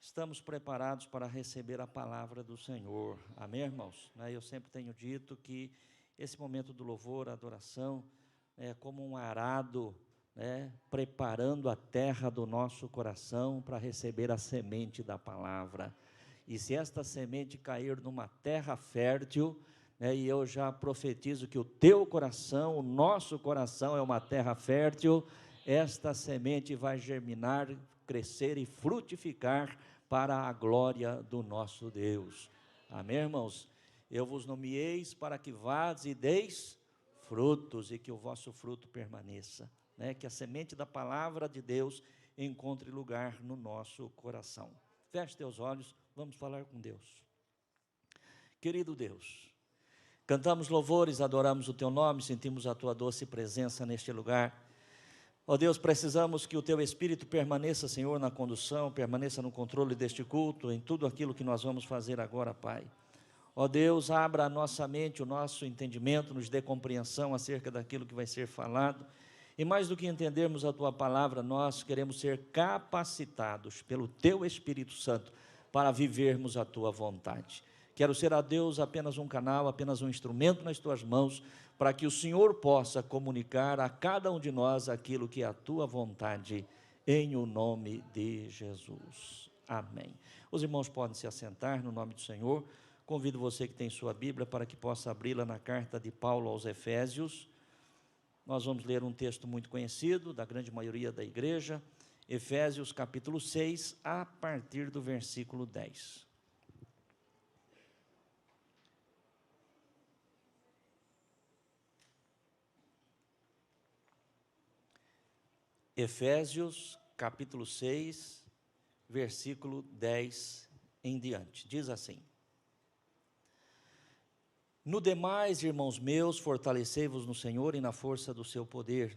estamos preparados para receber a palavra do Senhor. Amém, irmãos? Eu sempre tenho dito que esse momento do louvor, a adoração, é como um arado, preparando a terra do nosso coração para receber a semente da palavra. E se esta semente cair numa terra fértil, e eu já profetizo que o teu coração, o nosso coração é uma terra fértil, esta semente vai germinar, crescer e frutificar para a glória do nosso Deus. Amém, irmãos? Eu vos nomeeis para que vades e deis frutos e que o vosso fruto permaneça, que a semente da palavra de Deus encontre lugar no nosso coração. Feche teus olhos, vamos falar com Deus. Querido Deus, cantamos louvores, adoramos o teu nome, sentimos a tua doce presença neste lugar. Ó Deus, precisamos que o teu Espírito permaneça, Senhor, na condução, permaneça no controle deste culto, em tudo aquilo que nós vamos fazer agora, Pai. Ó Deus, abra a nossa mente, o nosso entendimento, nos dê compreensão acerca daquilo que vai ser falado. E mais do que entendermos a tua palavra, nós queremos ser capacitados pelo teu Espírito Santo para vivermos a tua vontade. Quero ser a Deus apenas um canal, apenas um instrumento nas tuas mãos, para que o Senhor possa comunicar a cada um de nós aquilo que é a tua vontade, em o nome de Jesus. Amém. Os irmãos podem se assentar no nome do Senhor. Convido você que tem sua Bíblia para que possa abri-la na carta de Paulo aos Efésios. Nós vamos ler um texto muito conhecido, da grande maioria da igreja, Efésios capítulo 6, a partir do versículo 10. Efésios, capítulo 6, versículo 10 em diante, diz assim: No demais, irmãos meus, fortalecei-vos no Senhor e na força do seu poder.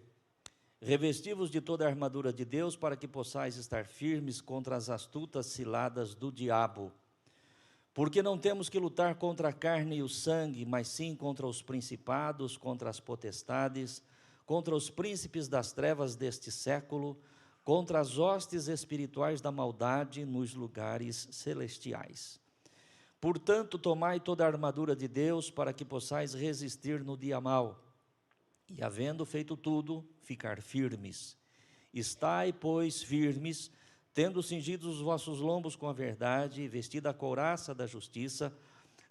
Revesti-vos de toda a armadura de Deus, para que possais estar firmes contra as astutas ciladas do diabo. Porque não temos que lutar contra a carne e o sangue, mas sim contra os principados, contra as potestades, contra os príncipes das trevas deste século, contra as hostes espirituais da maldade nos lugares celestiais. Portanto, tomai toda a armadura de Deus, para que possais resistir no dia mau, e havendo feito tudo, ficar firmes. Estai, pois, firmes, tendo cingidos os vossos lombos com a verdade, vestida a couraça da justiça,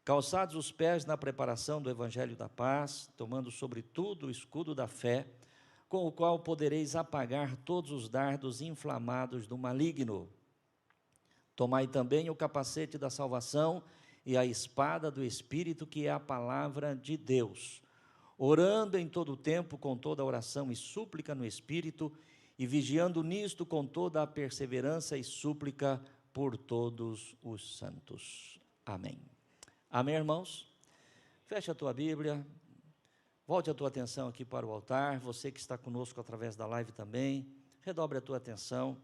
calçados os pés na preparação do evangelho da paz, tomando sobretudo o escudo da fé, com o qual podereis apagar todos os dardos inflamados do maligno. Tomai também o capacete da salvação e a espada do Espírito, que é a palavra de Deus, orando em todo o tempo com toda oração e súplica no Espírito, e vigiando nisto com toda a perseverança e súplica por todos os santos. Amém. Amém, irmãos? Feche a tua Bíblia, volte a tua atenção aqui para o altar, você que está conosco através da live também, redobre a tua atenção.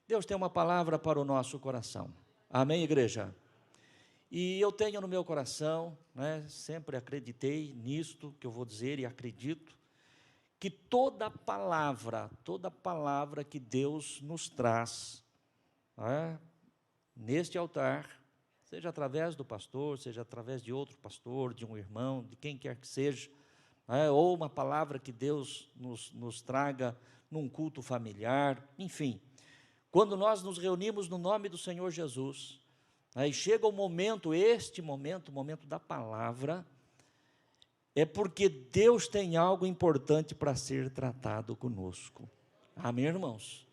Deus tem uma palavra para o nosso coração. Amém, igreja? E eu tenho no meu coração, sempre acreditei nisto que eu vou dizer e acredito, que toda palavra que Deus nos traz, neste altar, seja através do pastor, seja através de outro pastor, de um irmão, de quem quer que seja, ou uma palavra que Deus nos traga num culto familiar, enfim, quando nós nos reunimos no nome do Senhor Jesus, aí chega o momento, o momento da palavra, é porque Deus tem algo importante para ser tratado conosco. Amém, irmãos?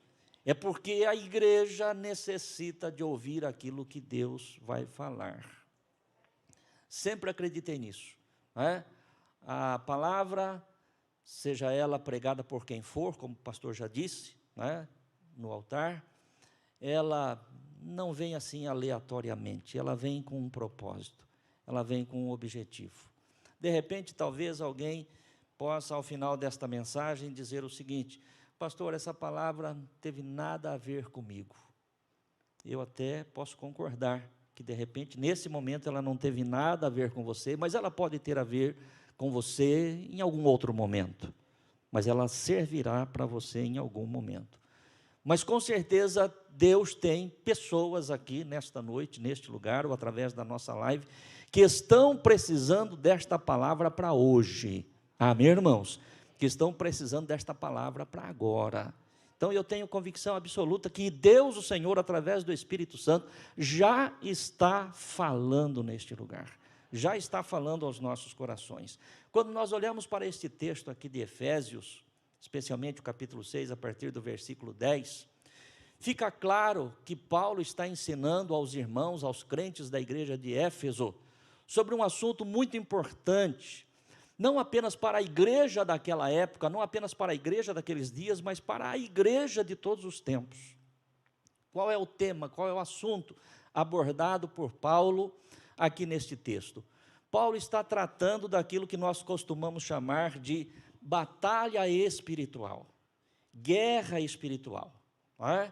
É porque a igreja necessita de ouvir aquilo que Deus vai falar. Sempre acreditei nisso. A palavra, seja ela pregada por quem for, como o pastor já disse, no altar, ela não vem assim aleatoriamente, ela vem com um propósito, ela vem com um objetivo. De repente, talvez alguém possa, ao final desta mensagem, dizer o seguinte: pastor, essa palavra não teve nada a ver comigo. Eu até posso concordar que, de repente, nesse momento, ela não teve nada a ver com você, mas ela pode ter a ver com você em algum outro momento, mas ela servirá para você em algum momento. Mas com certeza Deus tem pessoas aqui nesta noite, neste lugar, ou através da nossa live, que estão precisando desta palavra para hoje. Amém, irmãos? Que estão precisando desta palavra para agora. Então eu tenho convicção absoluta que Deus, o Senhor, através do Espírito Santo, já está falando neste lugar. Já está falando aos nossos corações. Quando nós olhamos para este texto aqui de Efésios, especialmente o capítulo 6, a partir do versículo 10, fica claro que Paulo está ensinando aos irmãos, aos crentes da igreja de Éfeso, sobre um assunto muito importante, não apenas para a igreja daquela época, não apenas para a igreja daqueles dias, mas para a igreja de todos os tempos. Qual é o tema, qual é o assunto abordado por Paulo aqui neste texto? Paulo está tratando daquilo que nós costumamos chamar de batalha espiritual, guerra espiritual, não é?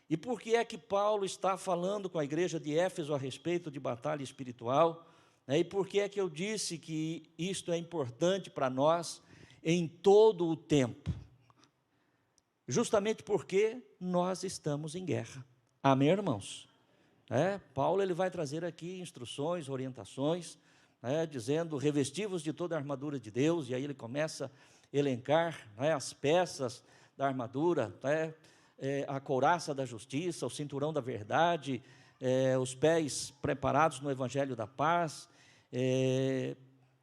E por que é que Paulo está falando com a igreja de Éfeso a respeito de batalha espiritual? E por que é que eu disse que isto é importante para nós em todo o tempo? Justamente porque nós estamos em guerra. Amém, irmãos? Paulo ele vai trazer aqui instruções, orientações, dizendo, revestivos de toda a armadura de Deus, e aí ele começa a elencar as peças da armadura, a couraça da justiça, o cinturão da verdade, os pés preparados no evangelho da paz,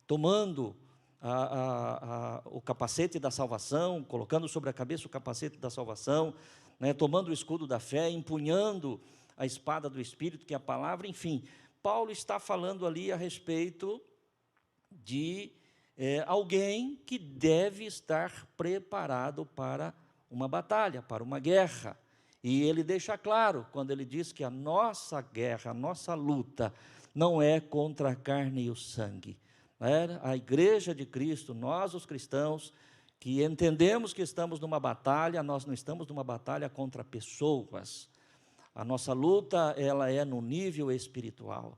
tomando o capacete da salvação, colocando sobre a cabeça o capacete da salvação, tomando o escudo da fé, empunhando a espada do Espírito, que é a palavra, enfim. Paulo está falando ali a respeito de alguém que deve estar preparado para uma batalha, para uma guerra. E ele deixa claro, quando ele diz que a nossa guerra, a nossa luta, não é contra a carne e o sangue. A igreja de Cristo, nós os cristãos, que entendemos que estamos numa batalha, nós não estamos numa batalha contra pessoas. A nossa luta, ela é no nível espiritual,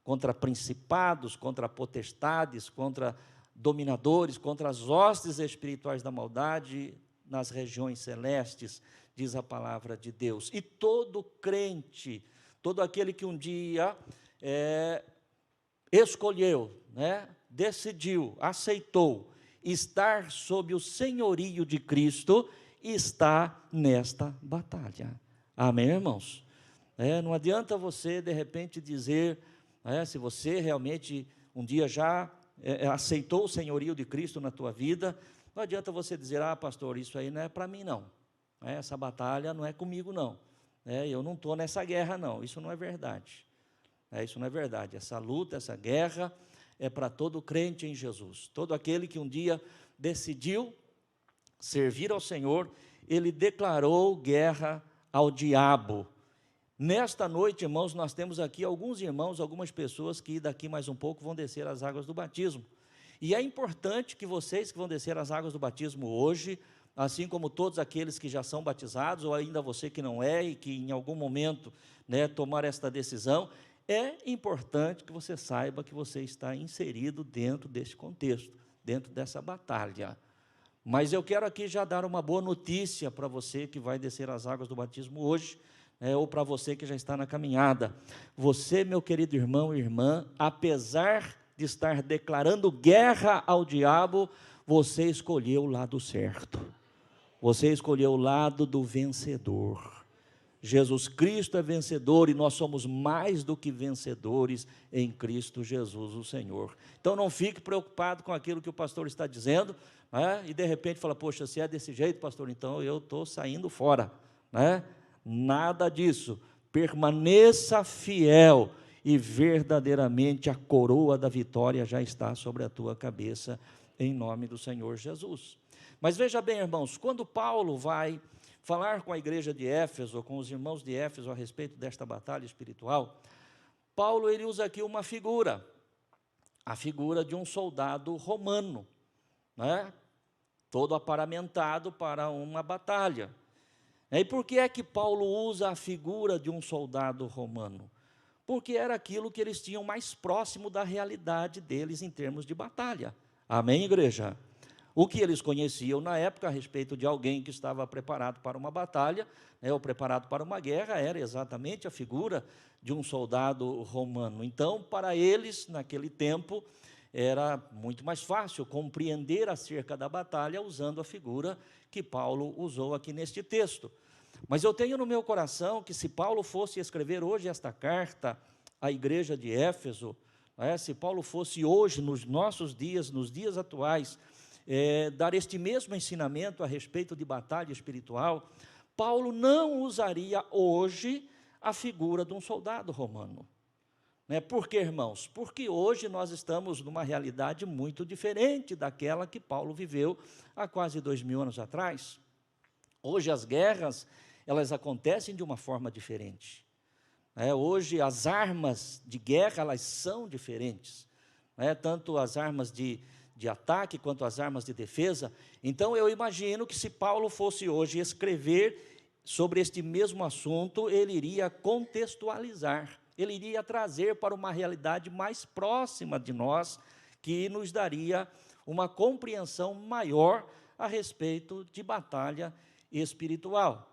contra principados, contra potestades, contra dominadores, contra as hostes espirituais da maldade nas regiões celestes, diz a palavra de Deus. E todo crente, todo aquele que um dia escolheu, decidiu, aceitou estar sob o senhorio de Cristo, está nesta batalha. Amém, irmãos? Não adianta você, de repente, dizer, se você realmente um dia já aceitou o senhorio de Cristo na tua vida, não adianta você dizer, pastor, isso aí não é para mim, não. Essa batalha não é comigo, não. Eu não estou nessa guerra, não. Isso não é verdade. Isso não é verdade. Essa luta, essa guerra é para todo crente em Jesus. Todo aquele que um dia decidiu servir ao Senhor, ele declarou guerra ao diabo. Nesta noite, irmãos, nós temos aqui alguns irmãos, algumas pessoas que daqui mais um pouco vão descer as águas do batismo. E é importante que vocês que vão descer as águas do batismo hoje, assim como todos aqueles que já são batizados, ou ainda você que não é e que em algum momento tomar esta decisão, é importante que você saiba que você está inserido dentro desse contexto, dentro dessa batalha. Mas eu quero aqui já dar uma boa notícia para você que vai descer as águas do batismo hoje, ou para você que já está na caminhada. Você, meu querido irmão e irmã, apesar de estar declarando guerra ao diabo, você escolheu o lado certo. Você escolheu o lado do vencedor. Jesus Cristo é vencedor e nós somos mais do que vencedores em Cristo Jesus, o Senhor. Então não fique preocupado com aquilo que o pastor está dizendo, e de repente fala, poxa, se é desse jeito, pastor, então eu estou saindo fora. Nada disso. Permaneça fiel e verdadeiramente a coroa da vitória já está sobre a tua cabeça, em nome do Senhor Jesus. Mas veja bem, irmãos, quando Paulo vai falar com a igreja de Éfeso, com os irmãos de Éfeso a respeito desta batalha espiritual, Paulo ele usa aqui uma figura, a figura de um soldado romano, todo aparamentado para uma batalha. E por que é que Paulo usa a figura de um soldado romano? Porque era aquilo que eles tinham mais próximo da realidade deles em termos de batalha. Amém, igreja? O que eles conheciam na época a respeito de alguém que estava preparado para uma batalha, né, ou preparado para uma guerra, era exatamente a figura de um soldado romano. Então, para eles, naquele tempo, era muito mais fácil compreender acerca da batalha usando a figura que Paulo usou aqui neste texto. Mas eu tenho no meu coração que se Paulo fosse escrever hoje esta carta à igreja de Éfeso, se Paulo fosse hoje, nos nossos dias, nos dias atuais, dar este mesmo ensinamento a respeito de batalha espiritual, Paulo não usaria hoje a figura de um soldado romano. Por quê, irmãos? Porque hoje nós estamos numa realidade muito diferente daquela que Paulo viveu há quase 2000 anos atrás. Hoje as guerras, elas acontecem de uma forma diferente. Hoje as armas de guerra, elas são diferentes. Tanto as armas de ataque quanto as armas de defesa. Então eu imagino que se Paulo fosse hoje escrever sobre este mesmo assunto, ele iria contextualizar, ele iria trazer para uma realidade mais próxima de nós, que nos daria uma compreensão maior a respeito de batalha espiritual.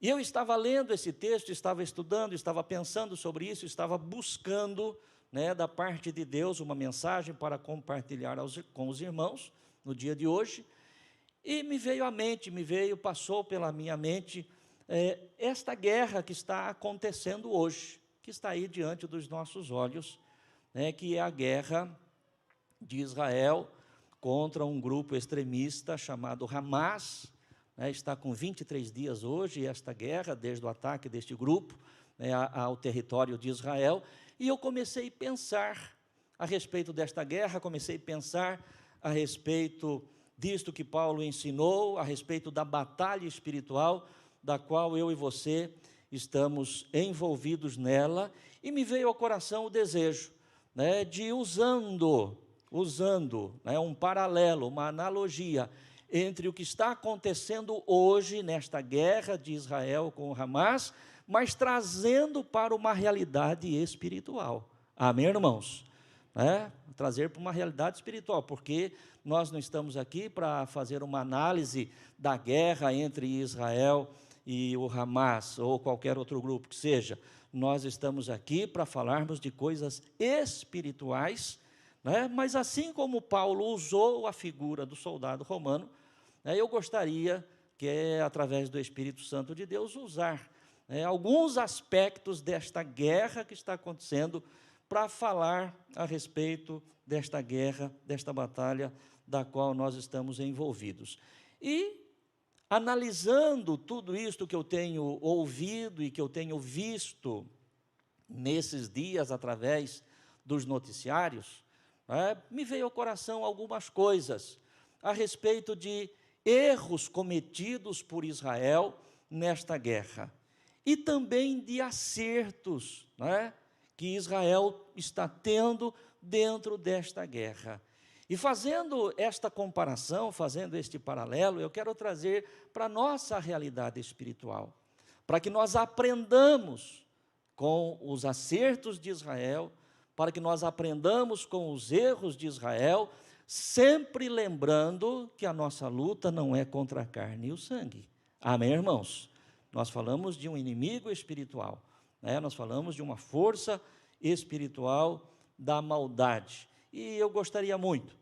E eu estava lendo esse texto, estava estudando, estava pensando sobre isso, estava buscando, da parte de Deus, uma mensagem para compartilhar com os irmãos no dia de hoje, e me veio à mente, passou pela minha mente, esta guerra que está acontecendo hoje, que está aí diante dos nossos olhos, que é a guerra de Israel contra um grupo extremista chamado Hamas. Está com 23 dias hoje esta guerra, desde o ataque deste grupo ao território de Israel, e eu comecei a pensar a respeito desta guerra, comecei a pensar a respeito disto que Paulo ensinou, a respeito da batalha espiritual, da qual eu e você estamos envolvidos nela, e me veio ao coração o desejo de usando um paralelo, uma analogia entre o que está acontecendo hoje nesta guerra de Israel com o Hamas, mas trazendo para uma realidade espiritual. Amém, irmãos? Trazer para uma realidade espiritual, porque nós não estamos aqui para fazer uma análise da guerra entre Israel e o Hamas, ou qualquer outro grupo que seja. Nós estamos aqui para falarmos de coisas espirituais, mas assim como Paulo usou a figura do soldado romano, eu gostaria que, através do Espírito Santo de Deus, usar alguns aspectos desta guerra que está acontecendo para falar a respeito desta guerra, desta batalha da qual nós estamos envolvidos. E, analisando tudo isto que eu tenho ouvido e que eu tenho visto nesses dias através dos noticiários, me veio ao coração algumas coisas a respeito de erros cometidos por Israel nesta guerra, e também de acertos que Israel está tendo dentro desta guerra. E fazendo esta comparação, fazendo este paralelo, eu quero trazer para a nossa realidade espiritual, para que nós aprendamos com os acertos de Israel, para que nós aprendamos com os erros de Israel, sempre lembrando que a nossa luta não é contra a carne e o sangue. Amém, irmãos? Nós falamos de um inimigo espiritual, nós falamos de uma força espiritual da maldade. E eu gostaria muito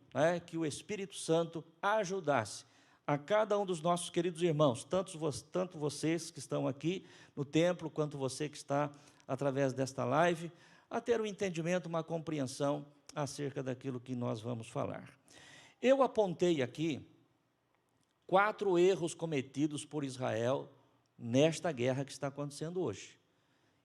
que o Espírito Santo ajudasse a cada um dos nossos queridos irmãos, tanto vocês que estão aqui no templo, quanto você que está através desta live, a ter um entendimento, uma compreensão acerca daquilo que nós vamos falar. Eu apontei aqui 4 erros cometidos por Israel nesta guerra que está acontecendo hoje.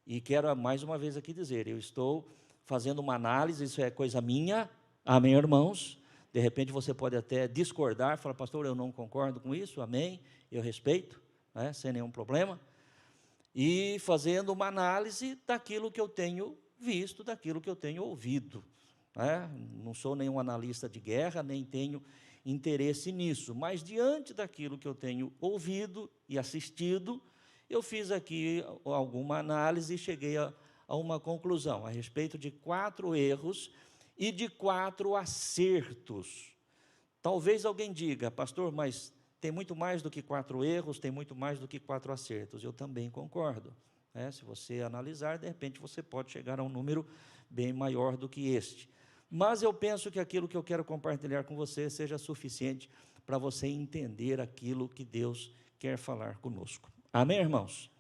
E quero mais uma vez aqui dizer, eu estou fazendo uma análise, isso é coisa minha, amém, irmãos? De repente você pode até discordar, falar, pastor, eu não concordo com isso, amém, eu respeito, sem nenhum problema. E fazendo uma análise daquilo que eu tenho visto, daquilo que eu tenho ouvido. Não sou nenhum analista de guerra, nem tenho interesse nisso, mas diante daquilo que eu tenho ouvido e assistido, eu fiz aqui alguma análise e cheguei a uma conclusão a respeito de 4 erros e de 4 acertos Talvez alguém diga, pastor, mas tem muito mais do que 4 erros, tem muito mais do que 4 acertos. Eu também concordo. Se você analisar, de repente você pode chegar a um número bem maior do que este. Mas eu penso que aquilo que eu quero compartilhar com você seja suficiente para você entender aquilo que Deus quer falar conosco. Amém, irmãos?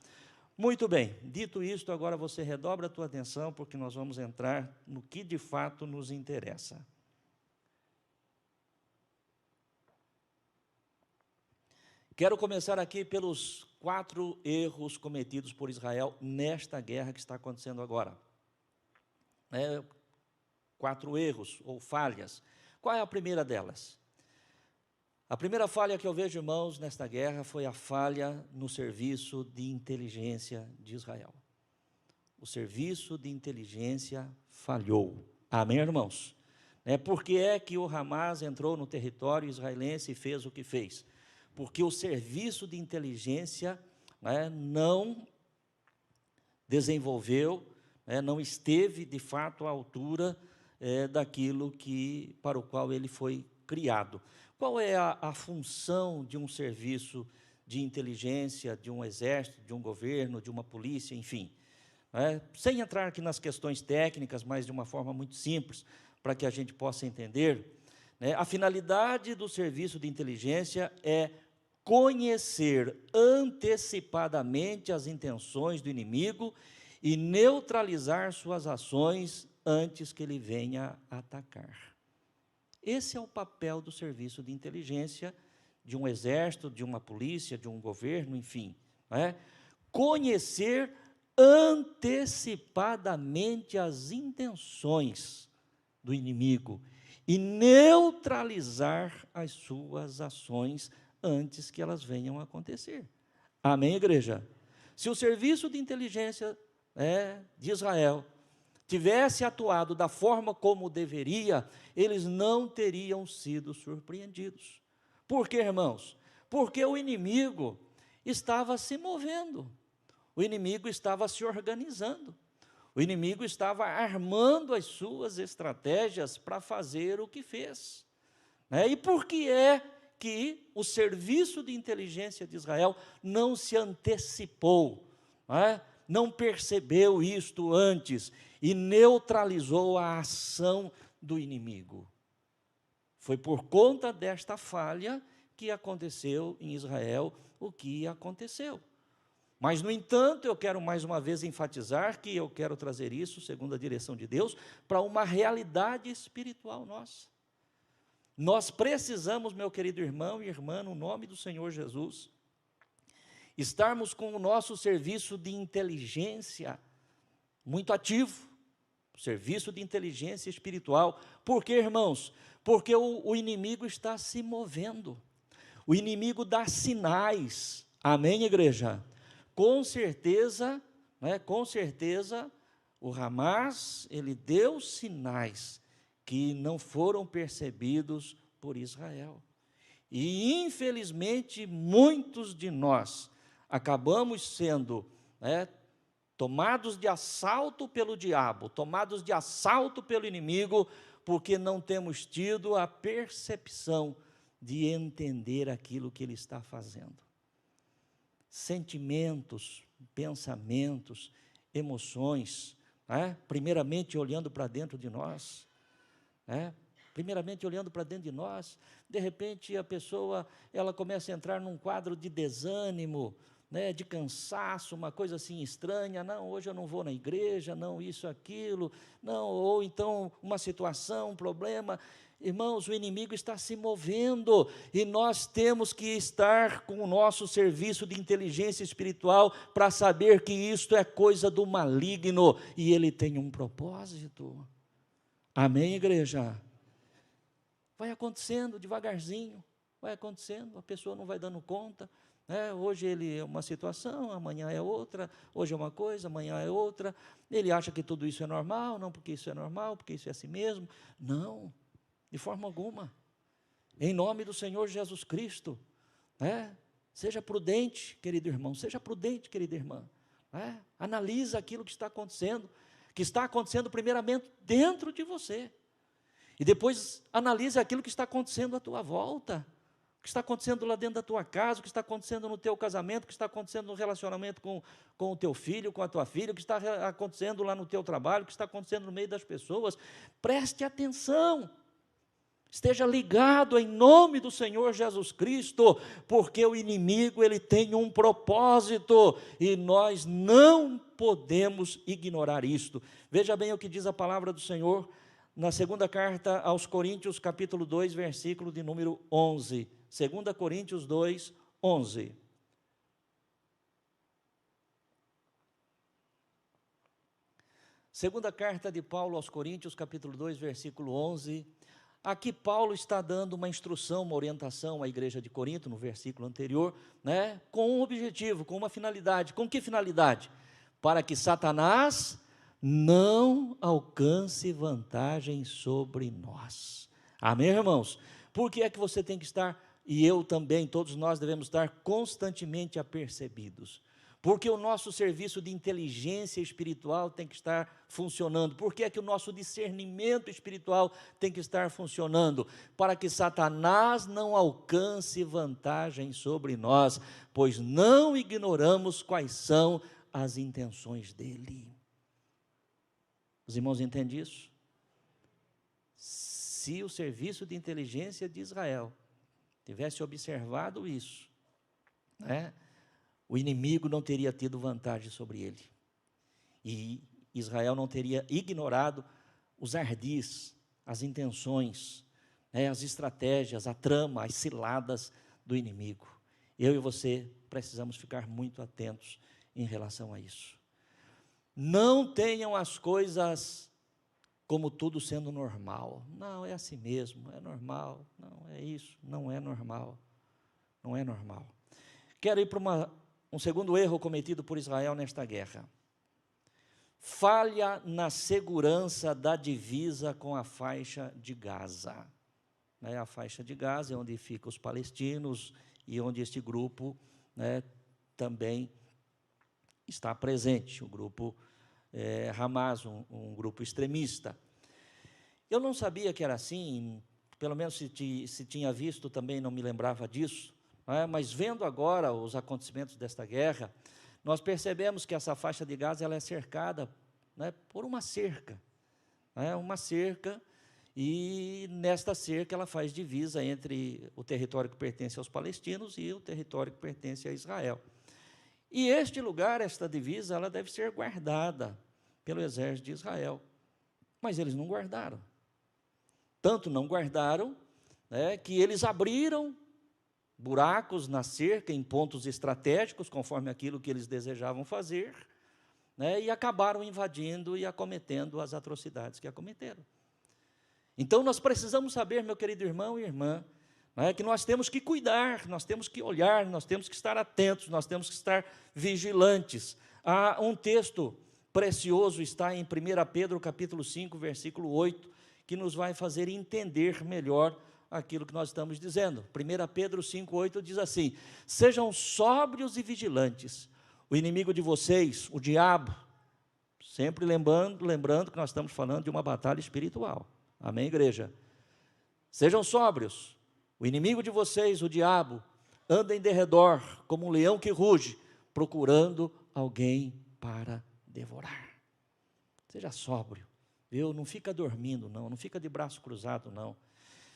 Muito bem, dito isto, agora você redobra a tua atenção, porque nós vamos entrar no que de fato nos interessa. Quero começar aqui pelos 4 erros cometidos por Israel nesta guerra que está acontecendo agora. 4 erros ou falhas. Qual é a primeira delas? A primeira falha que eu vejo, irmãos, nesta guerra foi a falha no serviço de inteligência de Israel. O serviço de inteligência falhou. Amém, irmãos? Por que é que o Hamas entrou no território israelense e fez o que fez? Porque o serviço de inteligência não desenvolveu, não esteve, de fato, à altura daquilo para o qual ele foi criado. Qual é a função de um serviço de inteligência, de um exército, de um governo, de uma polícia, enfim? Sem entrar aqui nas questões técnicas, mas de uma forma muito simples, para que a gente possa entender, a finalidade do serviço de inteligência é conhecer antecipadamente as intenções do inimigo e neutralizar suas ações antes que ele venha atacar. Esse é o papel do serviço de inteligência de um exército, de uma polícia, de um governo, enfim. Conhecer antecipadamente as intenções do inimigo e neutralizar as suas ações antes que elas venham a acontecer. Amém, igreja? Se o serviço de inteligência de Israel tivesse atuado da forma como deveria, eles não teriam sido surpreendidos. Por quê, irmãos? Porque o inimigo estava se movendo, o inimigo estava se organizando, o inimigo estava armando as suas estratégias para fazer o que fez. E por que é que o serviço de inteligência de Israel não se antecipou, não percebeu isto antes e neutralizou a ação do inimigo? Foi por conta desta falha que aconteceu em Israel o que aconteceu. Mas, no entanto, eu quero mais uma vez enfatizar que eu quero trazer isso, segundo a direção de Deus, para uma realidade espiritual nossa. Nós precisamos, meu querido irmão e irmã, no nome do Senhor Jesus, estarmos com o nosso serviço de inteligência muito ativo, serviço de inteligência espiritual. Por quê, irmãos? Porque o inimigo está se movendo, o inimigo dá sinais. Amém, igreja? Com certeza, o Hamas, ele deu sinais que não foram percebidos por Israel. E, infelizmente, muitos de nós acabamos sendo tomados de assalto pelo diabo, tomados de assalto pelo inimigo, porque não temos tido a percepção de entender aquilo que ele está fazendo. Sentimentos, pensamentos, emoções, primeiramente olhando para dentro de nós, de repente a pessoa, ela começa a entrar num quadro de desânimo, de cansaço, uma coisa assim estranha, não, hoje eu não vou na igreja, não, isso, aquilo, não, ou então uma situação, um problema. Irmãos, o inimigo está se movendo, e nós temos que estar com o nosso serviço de inteligência espiritual, para saber que isto é coisa do maligno, e ele tem um propósito. Amém, igreja? Vai acontecendo devagarzinho, vai acontecendo, a pessoa não vai dando conta, hoje ele é uma situação, amanhã é outra, hoje é uma coisa, amanhã é outra, ele acha que tudo isso é normal, não porque isso é normal, porque isso é assim mesmo. Não, de forma alguma. Em nome do Senhor Jesus Cristo, seja prudente, querido irmão, seja prudente, querida irmã, analisa aquilo que está acontecendo primeiramente dentro de você. E depois analise aquilo que está acontecendo à tua volta, o que está acontecendo lá dentro da tua casa, o que está acontecendo no teu casamento, o que está acontecendo no relacionamento com o teu filho, com a tua filha, o que está acontecendo lá no teu trabalho, o que está acontecendo no meio das pessoas. Preste atenção. Esteja ligado em nome do Senhor Jesus Cristo, porque o inimigo ele tem um propósito e nós não podemos ignorar isto. Veja bem o que diz a palavra do Senhor na segunda carta aos Coríntios, capítulo 2, versículo de número 11. 2 Coríntios 2, 11. Segunda carta de Paulo aos Coríntios, capítulo 2, versículo 11. Aqui Paulo está dando uma instrução, uma orientação à igreja de Corinto, no versículo anterior, né, com um objetivo, com uma finalidade. Com que finalidade? Para que Satanás não alcance vantagem sobre nós. Amém, irmãos? Por que é que você tem que estar, e eu também, todos nós devemos estar constantemente apercebidos? Porque o nosso serviço de inteligência espiritual tem que estar funcionando. Por que é que o nosso discernimento espiritual tem que estar funcionando? Para que Satanás não alcance vantagem sobre nós, pois não ignoramos quais são as intenções dele. Os irmãos entendem isso? Se o serviço de inteligência de Israel tivesse observado isso, né, o inimigo não teria tido vantagem sobre ele. E Israel não teria ignorado os ardis, as intenções, as estratégias, a trama, as ciladas do inimigo. Eu e você precisamos ficar muito atentos em relação a isso. Não tenham as coisas como tudo sendo normal. Não, é assim mesmo, é normal. Não, é isso, não é normal. Não é normal. Quero ir para um segundo erro cometido por Israel nesta guerra. Falha na segurança da divisa com a faixa de Gaza. A faixa de Gaza é onde ficam os palestinos e onde este grupo, também está presente, o grupo Hamas, um grupo extremista. Eu não sabia que era assim, pelo menos se tinha visto também não me lembrava disso, mas vendo agora os acontecimentos desta guerra, nós percebemos que essa faixa de Gaza ela é cercada, por uma cerca, e nesta cerca ela faz divisa entre o território que pertence aos palestinos e o território que pertence a Israel. E este lugar, esta divisa, ela deve ser guardada pelo exército de Israel. Mas eles não guardaram. Tanto não guardaram, que eles abriram buracos na cerca em pontos estratégicos, conforme aquilo que eles desejavam fazer, e acabaram invadindo e acometendo as atrocidades que acometeram. Então, nós precisamos saber, meu querido irmão e irmã, que nós temos que cuidar, nós temos que olhar, nós temos que estar atentos, nós temos que estar vigilantes. Há um texto precioso, está em 1 Pedro, capítulo 5, versículo 8, que nos vai fazer entender melhor aquilo que nós estamos dizendo. 1 Pedro 5, 8 diz assim: sejam sóbrios e vigilantes. O inimigo de vocês, o diabo, sempre lembrando que nós estamos falando de uma batalha espiritual. Amém, igreja? Sejam sóbrios. O inimigo de vocês, o diabo, anda em derredor como um leão que ruge, procurando alguém para devorar. Seja sóbrio, viu? Não fica dormindo, não fica de braço cruzado, não.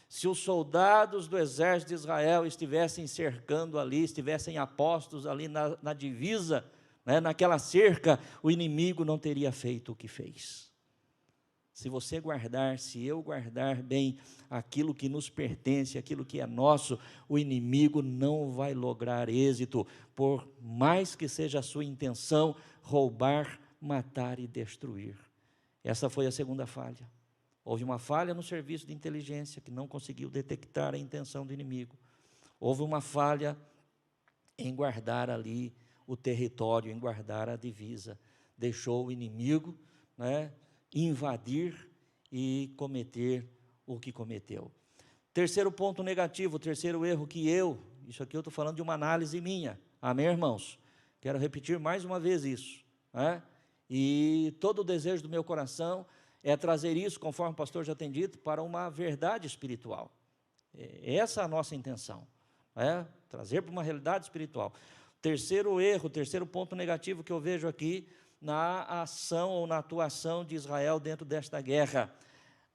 Se os soldados do exército de Israel estivessem cercando ali, estivessem apostos ali na divisa, naquela cerca, o inimigo não teria feito o que fez. Se você guardar, se eu guardar bem aquilo que nos pertence, aquilo que é nosso, o inimigo não vai lograr êxito, por mais que seja a sua intenção, roubar, matar e destruir. Essa foi a segunda falha. Houve uma falha no serviço de inteligência, que não conseguiu detectar a intenção do inimigo. Houve uma falha em guardar ali o território, em guardar a divisa. Deixou o inimigo, invadir e cometer o que cometeu. Terceiro ponto negativo, terceiro erro que isso aqui eu estou falando de uma análise minha, amém, irmãos? Quero repetir mais uma vez isso, E todo o desejo do meu coração é trazer isso, conforme o pastor já tem dito, para uma verdade espiritual. Essa é a nossa intenção, trazer para uma realidade espiritual. Terceiro erro, terceiro ponto negativo que eu vejo aqui na ação ou na atuação de Israel dentro desta guerra: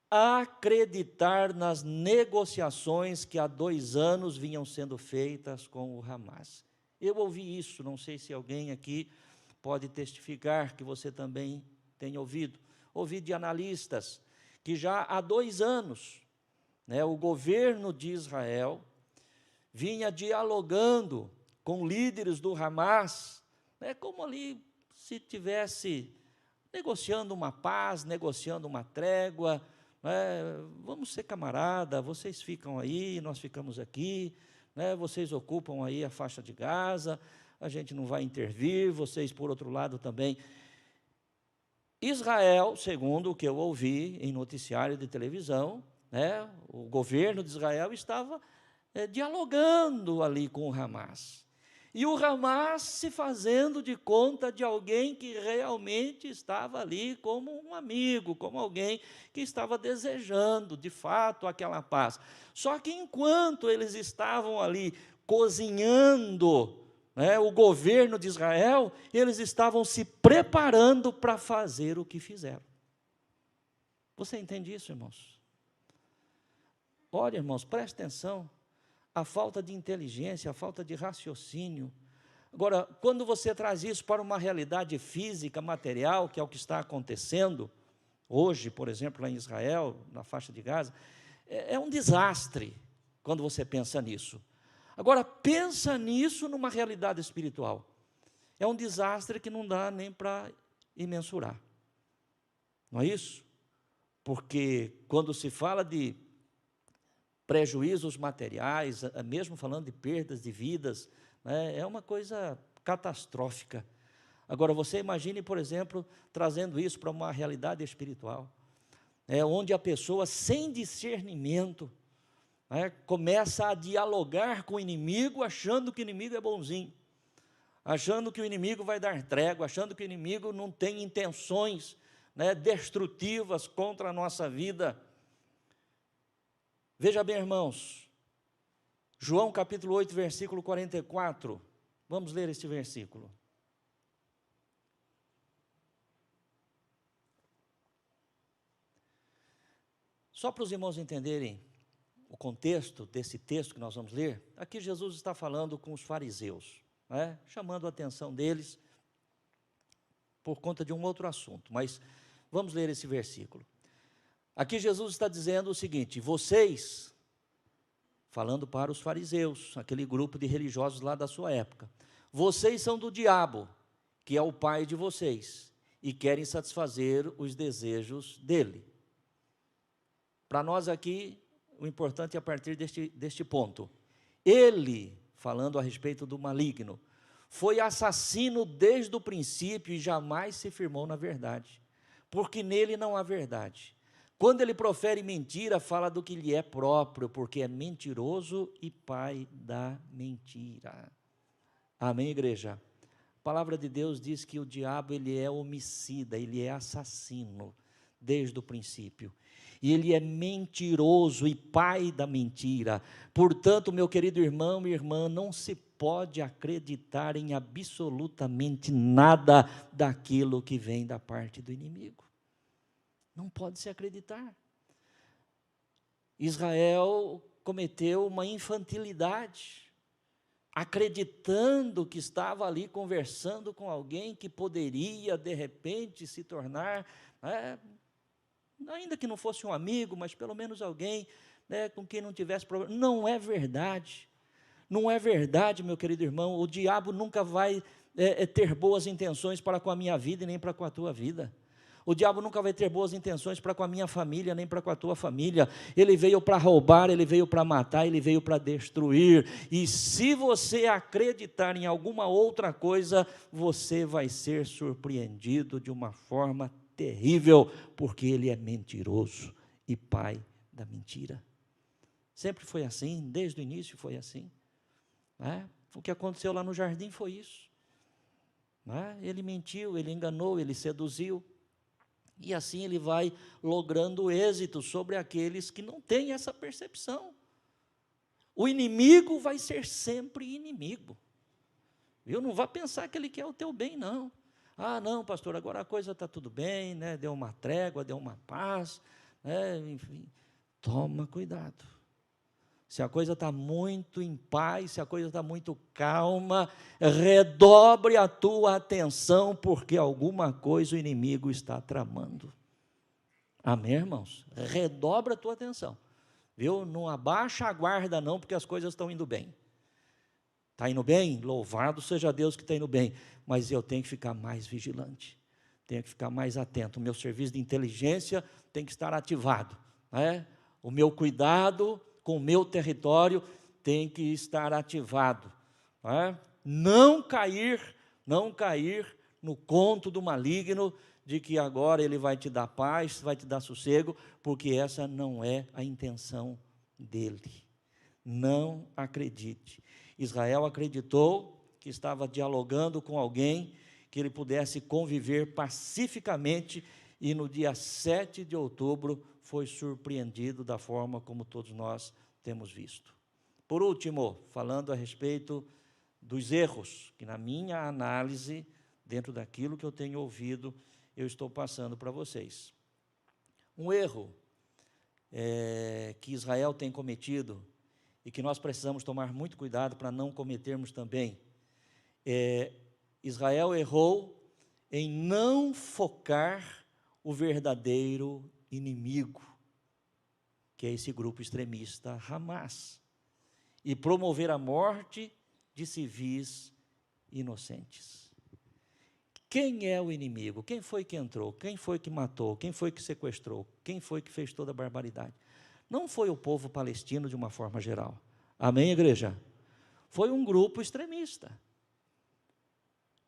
acreditar nas negociações que há 2 anos vinham sendo feitas com o Hamas. Eu ouvi isso, não sei se alguém aqui pode testificar que você também tem ouvido. Ouvi de analistas que já há 2 anos, o governo de Israel vinha dialogando com líderes do Hamas, como ali se tivesse negociando uma paz, negociando uma trégua, vamos ser camarada, vocês ficam aí, nós ficamos aqui, vocês ocupam aí a faixa de Gaza, a gente não vai intervir, vocês por outro lado também. Israel, segundo o que eu ouvi em noticiário de televisão, o governo de Israel estava dialogando ali com o Hamas. E o Hamas se fazendo de conta de alguém que realmente estava ali como um amigo, como alguém que estava desejando, de fato, aquela paz. Só que enquanto eles estavam ali cozinhando, o governo de Israel, eles estavam se preparando para fazer o que fizeram. Você entende isso, irmãos? Olha, irmãos, preste atenção. A falta de inteligência, a falta de raciocínio. Agora, quando você traz isso para uma realidade física, material, que é o que está acontecendo hoje, por exemplo, lá em Israel, na faixa de Gaza, é um desastre quando você pensa nisso. Agora, pensa nisso numa realidade espiritual. É um desastre que não dá nem para imensurar. Não é isso? Porque quando se fala de prejuízos materiais, mesmo falando de perdas de vidas, é uma coisa catastrófica. Agora, você imagine, por exemplo, trazendo isso para uma realidade espiritual, onde a pessoa, sem discernimento, começa a dialogar com o inimigo, achando que o inimigo é bonzinho, achando que o inimigo vai dar trégua, achando que o inimigo não tem intenções destrutivas contra a nossa vida. Veja bem, irmãos, João capítulo 8, versículo 44, vamos ler este versículo. Só para os irmãos entenderem o contexto desse texto que nós vamos ler, aqui Jesus está falando com os fariseus, chamando a atenção deles por conta de um outro assunto, mas vamos ler esse versículo. Aqui Jesus está dizendo o seguinte: vocês, falando para os fariseus, aquele grupo de religiosos lá da sua época, vocês são do diabo, que é o pai de vocês, e querem satisfazer os desejos dele. Para nós aqui, o importante é a partir deste ponto. Ele, falando a respeito do maligno, foi assassino desde o princípio e jamais se firmou na verdade, porque nele não há verdade. Quando ele profere mentira, fala do que lhe é próprio, porque é mentiroso e pai da mentira. Amém, igreja? A palavra de Deus diz que o diabo, ele é homicida, ele é assassino, desde o princípio. E ele é mentiroso e pai da mentira. Portanto, meu querido irmão e irmã, não se pode acreditar em absolutamente nada daquilo que vem da parte do inimigo. Não pode se acreditar. Israel cometeu uma infantilidade, acreditando que estava ali conversando com alguém que poderia, de repente, se tornar, ainda que não fosse um amigo, mas pelo menos alguém com quem não tivesse problema. Não é verdade. Não é verdade, meu querido irmão. O diabo nunca vai ter boas intenções para com a minha vida e nem para com a tua vida. O diabo nunca vai ter boas intenções para com a minha família, nem para com a tua família. Ele veio para roubar, ele veio para matar, ele veio para destruir. E se você acreditar em alguma outra coisa, você vai ser surpreendido de uma forma terrível, porque ele é mentiroso e pai da mentira. Sempre foi assim, desde o início foi assim. O que aconteceu lá no jardim foi isso. Ele mentiu, ele enganou, ele seduziu. E assim ele vai logrando êxito sobre aqueles que não têm essa percepção. O inimigo vai ser sempre inimigo. Viu? Não vá pensar que ele quer o teu bem, não. Ah, não, pastor, agora a coisa está tudo bem, né? Deu uma trégua, deu uma paz, né? Enfim, toma cuidado. Se a coisa está muito em paz, se a coisa está muito calma, redobre a tua atenção, porque alguma coisa o inimigo está tramando. Amém, irmãos? Redobra a tua atenção. Viu? Não abaixa a guarda, não, porque as coisas estão indo bem. Está indo bem? Louvado seja Deus que está indo bem. Mas eu tenho que ficar mais vigilante. Tenho que ficar mais atento. O meu serviço de inteligência tem que estar ativado. Né? O meu cuidado com o meu território tem que estar ativado. Né? Não cair no conto do maligno de que agora ele vai te dar paz, vai te dar sossego, porque essa não é a intenção dele. Não acredite. Israel acreditou que estava dialogando com alguém que ele pudesse conviver pacificamente, e no dia 7 de outubro foi surpreendido da forma como todos nós temos visto. Por último, falando a respeito dos erros, que na minha análise, dentro daquilo que eu tenho ouvido, eu estou passando para vocês. Um erro que Israel tem cometido, e que nós precisamos tomar muito cuidado para não cometermos também. Israel errou em não focar o verdadeiro inimigo, que é esse grupo extremista Hamas, e promover a morte de civis inocentes. Quem é o inimigo? Quem foi que entrou? Quem foi que matou? Quem foi que sequestrou? Quem foi que fez toda a barbaridade? Não foi o povo palestino de uma forma geral. Amém, igreja? Foi um grupo extremista.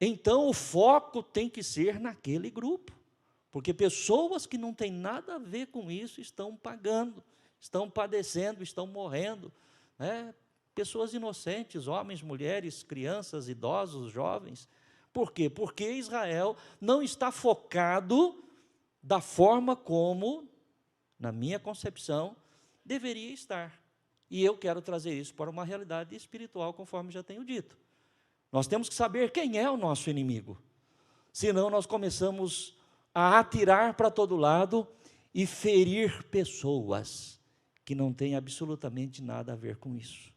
Então, o foco tem que ser naquele grupo, porque pessoas que não têm nada a ver com isso estão pagando, estão padecendo, estão morrendo, né? Pessoas inocentes, homens, mulheres, crianças, idosos, jovens. Por quê? Porque Israel não está focado da forma como, na minha concepção, deveria estar. E eu quero trazer isso para uma realidade espiritual, conforme já tenho dito. Nós temos que saber quem é o nosso inimigo. Senão nós começamos a atirar para todo lado e ferir pessoas que não têm absolutamente nada a ver com isso.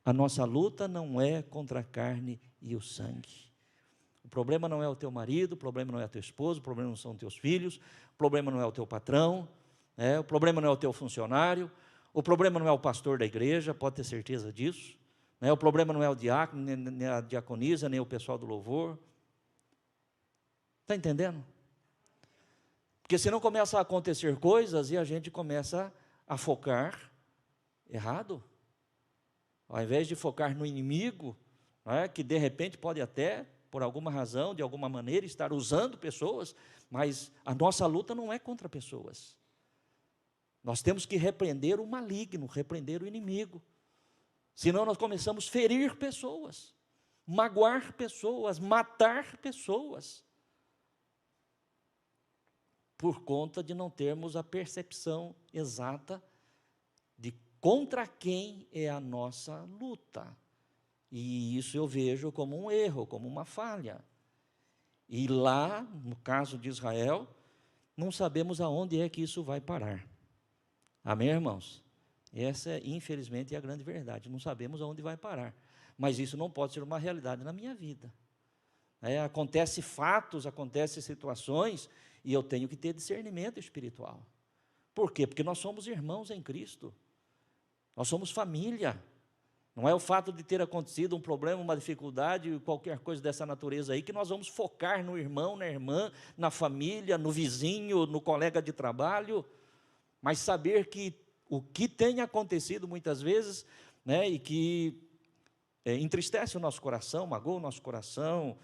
A nossa luta não é contra a carne e o sangue. O problema não é o teu marido, o problema não é o teu esposo, o problema não são os teus filhos, o problema não é o teu patrão, o problema não é o teu funcionário, o problema não é o pastor da igreja, pode ter certeza disso. O problema não é o diácono, nem a diaconisa, nem o pessoal do louvor. Está entendendo? Porque senão começa a acontecer coisas e a gente começa a focar errado. Ao invés de focar no inimigo, que de repente pode até, por alguma razão, de alguma maneira, estar usando pessoas, mas a nossa luta não é contra pessoas. Nós temos que repreender o maligno, repreender o inimigo. Senão nós começamos a ferir pessoas, magoar pessoas, matar pessoas, por conta de não termos a percepção exata de contra quem é a nossa luta. E isso eu vejo como um erro, como uma falha. E lá, no caso de Israel, não sabemos aonde é que isso vai parar. Amém, irmãos? Essa, infelizmente, é a grande verdade. Não sabemos aonde vai parar. Mas isso não pode ser uma realidade na minha vida. Acontecem fatos, acontecem situações, e eu tenho que ter discernimento espiritual. Por quê? Porque nós somos irmãos em Cristo. Nós somos família. Não é o fato de ter acontecido um problema, uma dificuldade, qualquer coisa dessa natureza aí, que nós vamos focar no irmão, na irmã, na família, no vizinho, no colega de trabalho, mas saber que o que tem acontecido muitas vezes, e que entristece o nosso coração, magoa o nosso coração,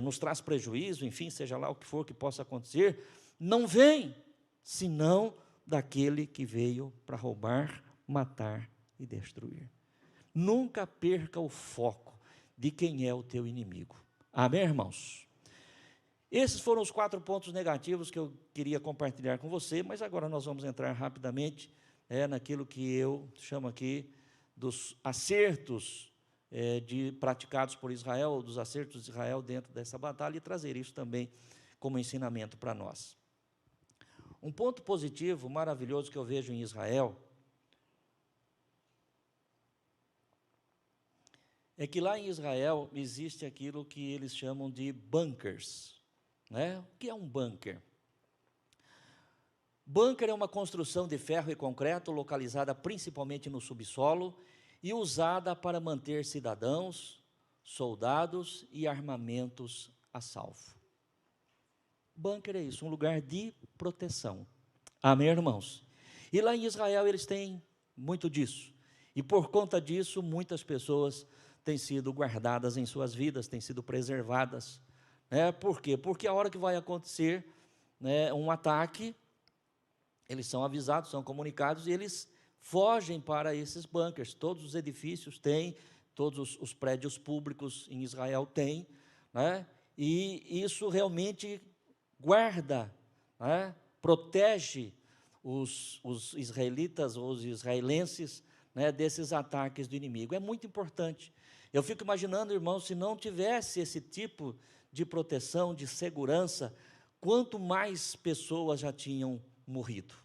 nos traz prejuízo, enfim, seja lá o que for que possa acontecer, não vem senão daquele que veio para roubar, matar e destruir. Nunca perca o foco de quem é o teu inimigo. Amém, irmãos? Esses foram os 4 pontos negativos que eu queria compartilhar com você, mas agora nós vamos entrar rapidamente naquilo que eu chamo aqui dos acertos praticados por Israel, ou dos acertos de Israel dentro dessa batalha, e trazer isso também como ensinamento para nós. Um ponto positivo, maravilhoso, que eu vejo em Israel, é que lá em Israel existe aquilo que eles chamam de bunkers. O que é um bunker? Bunker é uma construção de ferro e concreto localizada principalmente no subsolo e usada para manter cidadãos, soldados e armamentos a salvo. Bunker é isso, um lugar de proteção. Amém, irmãos? E lá em Israel eles têm muito disso. E por conta disso, muitas pessoas têm sido guardadas em suas vidas, têm sido preservadas. Por quê? Porque a hora que vai acontecer um ataque, eles são avisados, são comunicados, e eles fogem para esses bunkers. Todos os edifícios têm, todos os prédios públicos em Israel têm, e isso realmente guarda, protege os israelitas, ou os israelenses, desses ataques do inimigo. É muito importante. Eu fico imaginando, irmãos, se não tivesse esse tipo de proteção, de segurança, quanto mais pessoas já tinham morrido.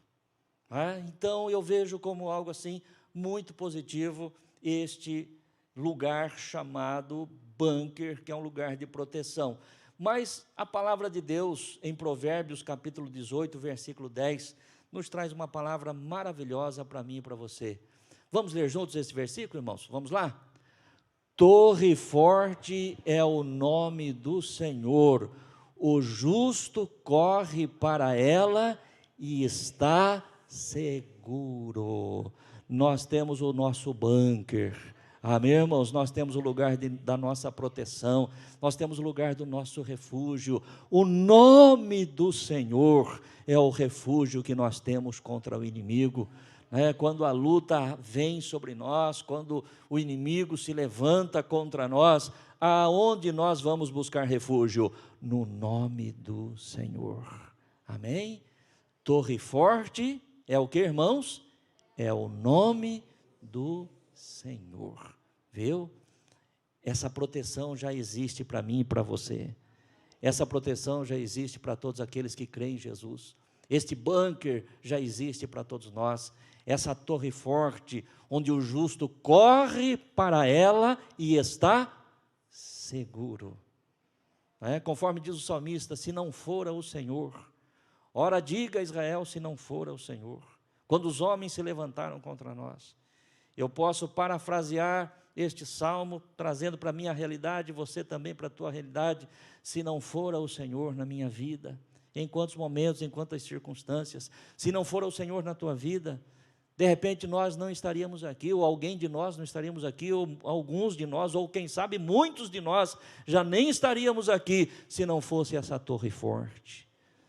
Então, eu vejo como algo assim muito positivo este lugar chamado bunker, que é um lugar de proteção. Mas a palavra de Deus, em Provérbios, capítulo 18, versículo 10, nos traz uma palavra maravilhosa para mim e para você. Vamos ler juntos esse versículo, irmãos? Vamos lá? Torre forte é o nome do Senhor, o justo corre para ela e está seguro. Nós temos o nosso bunker, amém, irmãos? Nós temos o lugar da nossa proteção, nós temos o lugar do nosso refúgio. O nome do Senhor é o refúgio que nós temos contra o inimigo. Quando a luta vem sobre nós, quando o inimigo se levanta contra nós, aonde nós vamos buscar refúgio? No nome do Senhor, amém? Torre forte é o que, irmãos? É o nome do Senhor, viu? Essa proteção já existe para mim e para você, essa proteção já existe para todos aqueles que creem em Jesus. Este bunker já existe para todos nós, essa torre forte, onde o justo corre para ela e está seguro. Conforme diz o salmista, se não fora o Senhor, ora diga a Israel, se não fora o Senhor, quando os homens se levantaram contra nós. Eu posso parafrasear este salmo, trazendo para a minha realidade, você também para a tua realidade, se não fora o Senhor na minha vida, em quantos momentos, em quantas circunstâncias, se não for o Senhor na tua vida, de repente nós não estaríamos aqui, ou alguém de nós não estaríamos aqui, ou alguns de nós, ou quem sabe muitos de nós, já nem estaríamos aqui, se não fosse essa torre forte,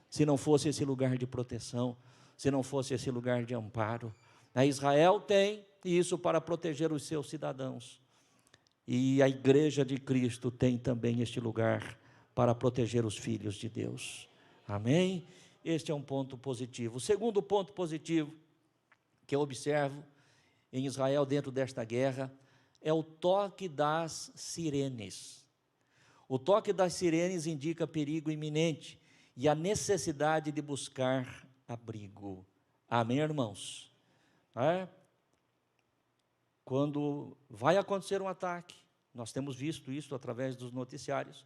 se não fosse esse lugar de proteção, se não fosse esse lugar de amparo. Israel tem isso para proteger os seus cidadãos, e a igreja de Cristo tem também este lugar para proteger os filhos de Deus. Amém? Este é um ponto positivo. O segundo ponto positivo que eu observo em Israel dentro desta guerra é o toque das sirenes. O toque das sirenes indica perigo iminente e a necessidade de buscar abrigo. Amém, irmãos? Quando vai acontecer um ataque, nós temos visto isso através dos noticiários,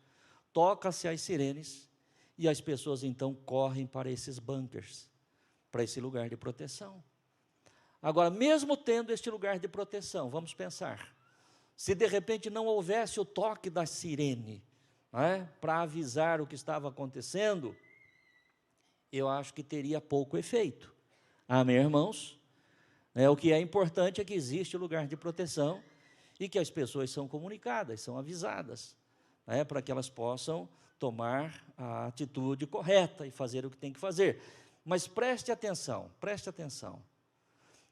toca-se as sirenes e as pessoas então correm para esses bunkers, para esse lugar de proteção. Agora, mesmo tendo este lugar de proteção, vamos pensar, se de repente não houvesse o toque da sirene, para avisar o que estava acontecendo, eu acho que teria pouco efeito. Amém, irmãos? O que é importante é que existe o lugar de proteção e que as pessoas são comunicadas, são avisadas, para que elas possam tomar a atitude correta e fazer o que tem que fazer. Mas preste atenção, preste atenção.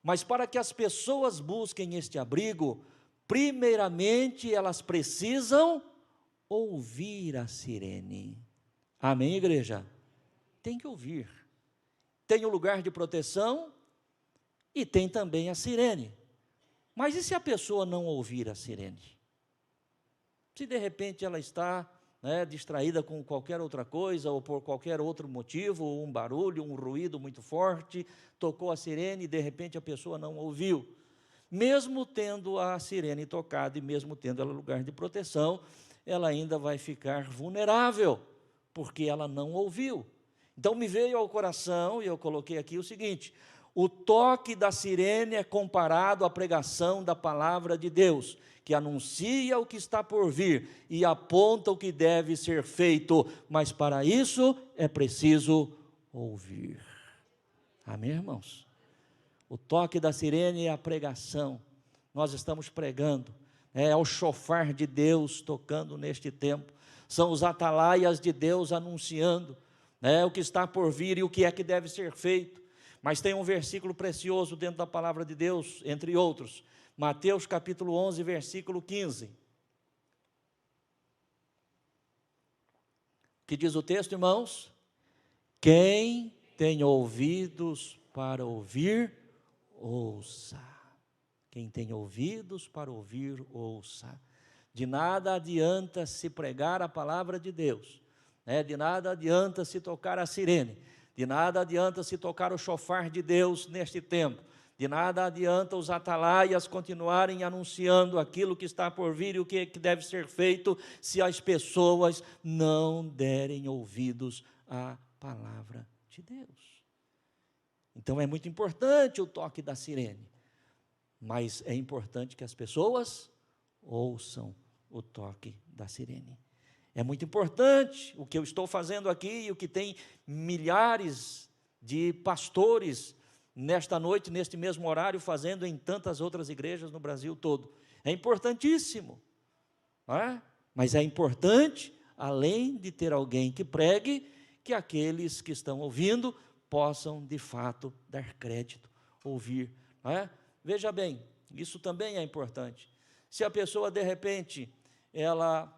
Mas para que as pessoas busquem este abrigo, primeiramente elas precisam ouvir a sirene. Amém, igreja? Tem que ouvir. Tem o lugar de proteção e tem também a sirene. Mas e se a pessoa não ouvir a sirene? Se de repente ela está, distraída com qualquer outra coisa, ou por qualquer outro motivo, um barulho, um ruído muito forte, tocou a sirene e de repente a pessoa não ouviu. Mesmo tendo a sirene tocado e mesmo tendo ela lugar de proteção, ela ainda vai ficar vulnerável, porque ela não ouviu. Então me veio ao coração, e eu coloquei aqui o seguinte: o toque da sirene é comparado à pregação da palavra de Deus, que anuncia o que está por vir e aponta o que deve ser feito, mas para isso é preciso ouvir. Amém, irmãos? O toque da sirene é a pregação. Nós estamos pregando, é o chofar de Deus tocando neste tempo, são os atalaias de Deus anunciando o que está por vir e o que é que deve ser feito. Mas tem um versículo precioso dentro da palavra de Deus, entre outros, Mateus capítulo 11, versículo 15. Que diz o texto, irmãos? Quem tem ouvidos para ouvir, ouça. Quem tem ouvidos para ouvir, ouça. De nada adianta se pregar a palavra de Deus, de nada adianta se tocar a sirene, de nada adianta se tocar o chofar de Deus neste tempo, de nada adianta os atalaias continuarem anunciando aquilo que está por vir e o que deve ser feito, se as pessoas não derem ouvidos à palavra de Deus. Então é muito importante o toque da sirene, mas é importante que as pessoas ouçam o toque da sirene. É muito importante o que eu estou fazendo aqui e o que tem milhares de pastores nesta noite, neste mesmo horário, fazendo em tantas outras igrejas no Brasil todo. É importantíssimo, não é? Mas é importante, além de ter alguém que pregue, que aqueles que estão ouvindo possam de fato dar crédito, ouvir, não é? Veja bem, isso também é importante. Se a pessoa de repente, ela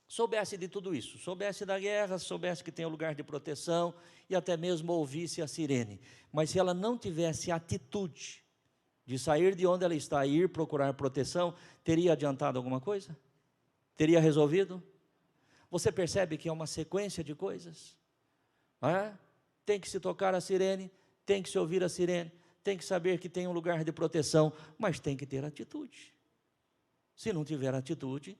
soubesse de tudo isso, soubesse da guerra, soubesse que tem um lugar de proteção e até mesmo ouvisse a sirene, mas se ela não tivesse atitude de sair de onde ela está e ir procurar proteção, teria adiantado alguma coisa? Teria resolvido? Você percebe que é uma sequência de coisas? Tem que se tocar a sirene, tem que se ouvir a sirene, tem que saber que tem um lugar de proteção, mas tem que ter atitude. Se não tiver atitude,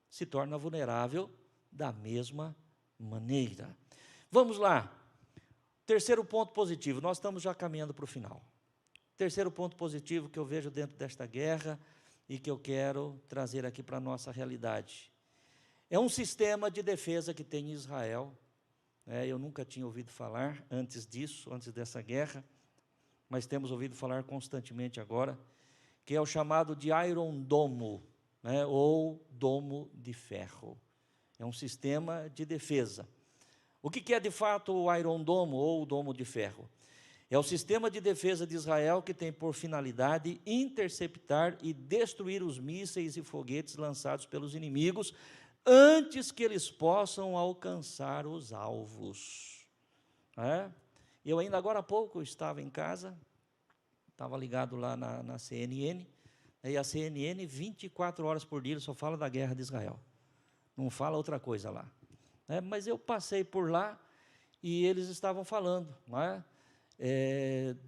se torna vulnerável da mesma maneira. Vamos lá. Terceiro ponto positivo, nós estamos já caminhando para o final. Terceiro ponto positivo que eu vejo dentro desta guerra e que eu quero trazer aqui para a nossa realidade. É um sistema de defesa que tem em Israel. Eu nunca tinha ouvido falar antes disso, antes dessa guerra, mas temos ouvido falar constantemente agora, que é o chamado de Iron Dome, ou domo de ferro. É um sistema de defesa. O que é de fato o Iron Dome ou o domo de ferro? É o sistema de defesa de Israel que tem por finalidade interceptar e destruir os mísseis e foguetes lançados pelos inimigos antes que eles possam alcançar os alvos. Eu ainda agora há pouco estava em casa, estava ligado lá na CNN, e a CNN 24 horas por dia só fala da guerra de Israel, não fala outra coisa lá. Mas eu passei por lá e eles estavam falando,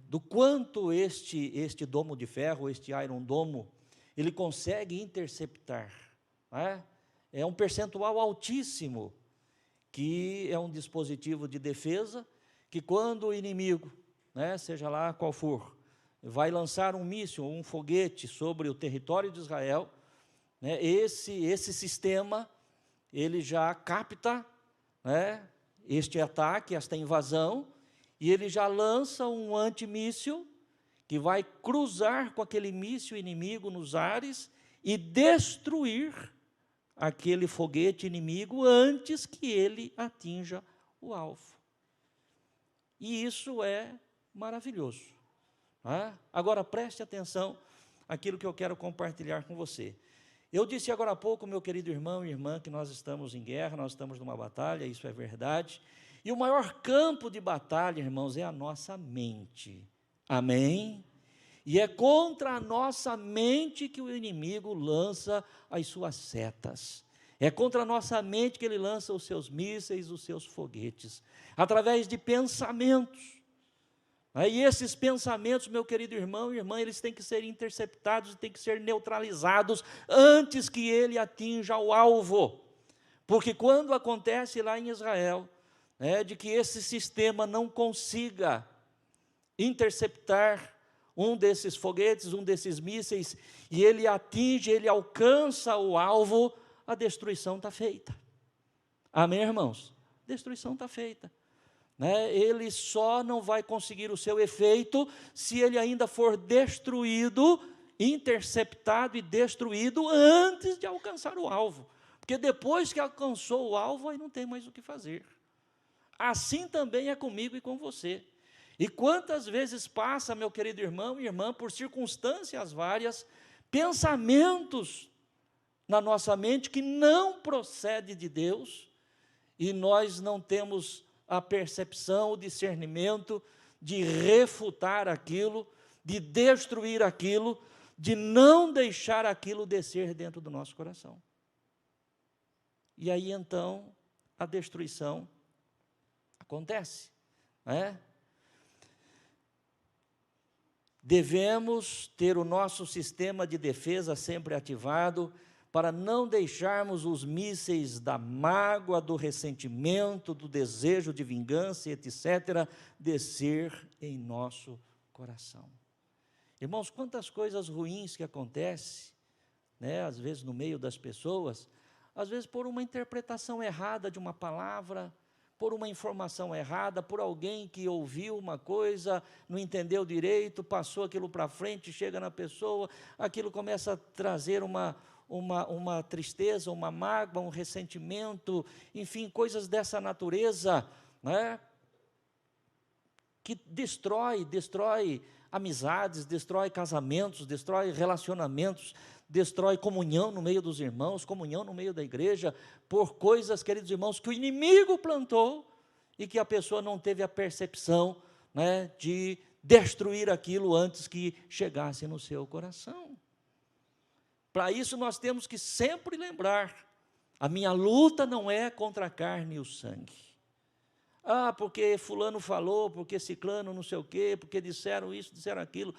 do quanto este domo de ferro, este Iron Dome, ele consegue interceptar. É um percentual altíssimo, que é um dispositivo de defesa, que quando o inimigo, seja lá qual for, vai lançar um míssil, um foguete sobre o território de Israel, esse sistema, ele já capta este ataque, esta invasão, e ele já lança um antimíssil que vai cruzar com aquele míssil inimigo nos ares e destruir aquele foguete inimigo antes que ele atinja o alvo. E isso é maravilhoso. Agora preste atenção àquilo que eu quero compartilhar com você. Eu disse agora há pouco, meu querido irmão e irmã, que nós estamos em guerra, nós estamos numa batalha, isso é verdade. E o maior campo de batalha, irmãos, é a nossa mente. Amém? E é contra a nossa mente que o inimigo lança as suas setas. É contra a nossa mente que ele lança os seus mísseis, os seus foguetes, através de pensamentos. E esses pensamentos, meu querido irmão e irmã, eles têm que ser interceptados, têm que ser neutralizados antes que ele atinja o alvo. Porque quando acontece lá em Israel, de que esse sistema não consiga interceptar um desses foguetes, um desses mísseis, e ele atinge, ele alcança o alvo, a destruição está feita. Amém, irmãos? Destruição está feita. Ele só não vai conseguir o seu efeito se ele ainda for destruído, interceptado e destruído antes de alcançar o alvo. Porque depois que alcançou o alvo, aí não tem mais o que fazer. Assim também é comigo e com você. E quantas vezes passa, meu querido irmão e irmã, por circunstâncias várias, pensamentos na nossa mente que não procede de Deus, e nós não temos a percepção, o discernimento de refutar aquilo, de destruir aquilo, de não deixar aquilo descer dentro do nosso coração. E aí então a destruição acontece, Devemos ter o nosso sistema de defesa sempre ativado, para não deixarmos os mísseis da mágoa, do ressentimento, do desejo de vingança, etc., descer em nosso coração. Irmãos, quantas coisas ruins que acontecem, às vezes no meio das pessoas, às vezes por uma interpretação errada de uma palavra, por uma informação errada, por alguém que ouviu uma coisa, não entendeu direito, passou aquilo para frente, chega na pessoa, aquilo começa a trazer uma tristeza, uma mágoa, um ressentimento, enfim, coisas dessa natureza, que destrói amizades, destrói casamentos, destrói relacionamentos, destrói comunhão no meio dos irmãos, comunhão no meio da igreja, por coisas, queridos irmãos, que o inimigo plantou e que a pessoa não teve a percepção, de destruir aquilo antes que chegasse no seu coração. Para isso nós temos que sempre lembrar, a minha luta não é contra a carne e o sangue. Porque fulano falou, porque ciclano não sei o quê, porque disseram isso, disseram aquilo.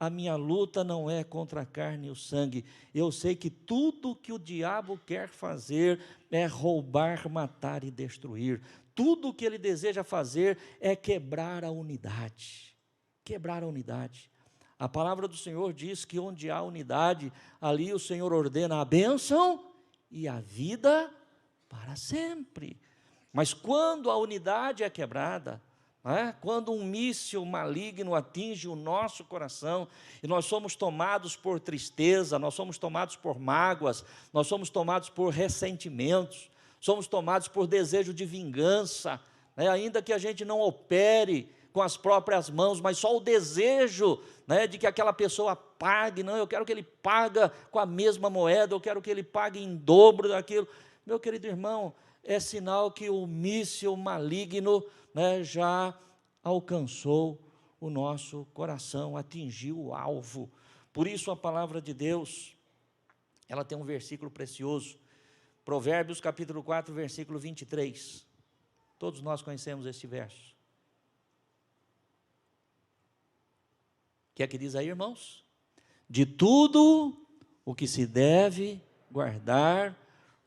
A minha luta não é contra a carne e o sangue. Eu sei que tudo que o diabo quer fazer é roubar, matar e destruir. Tudo que ele deseja fazer é quebrar a unidade. Quebrar a unidade. A palavra do Senhor diz que onde há unidade, ali o Senhor ordena a bênção e a vida para sempre. Mas quando a unidade é quebrada, quando um míssil maligno atinge o nosso coração, e nós somos tomados por tristeza, nós somos tomados por mágoas, nós somos tomados por ressentimentos, somos tomados por desejo de vingança, ainda que a gente não opere com as próprias mãos, mas só o desejo, de que aquela pessoa pague, não, eu quero que ele pague com a mesma moeda, eu quero que ele pague em dobro daquilo. Meu querido irmão, é sinal que o míssil maligno, já alcançou o nosso coração, atingiu o alvo. Por isso a palavra de Deus, ela tem um versículo precioso, Provérbios capítulo 4, versículo 23. Todos nós conhecemos este verso. O que é que diz aí, irmãos? De tudo o que se deve guardar,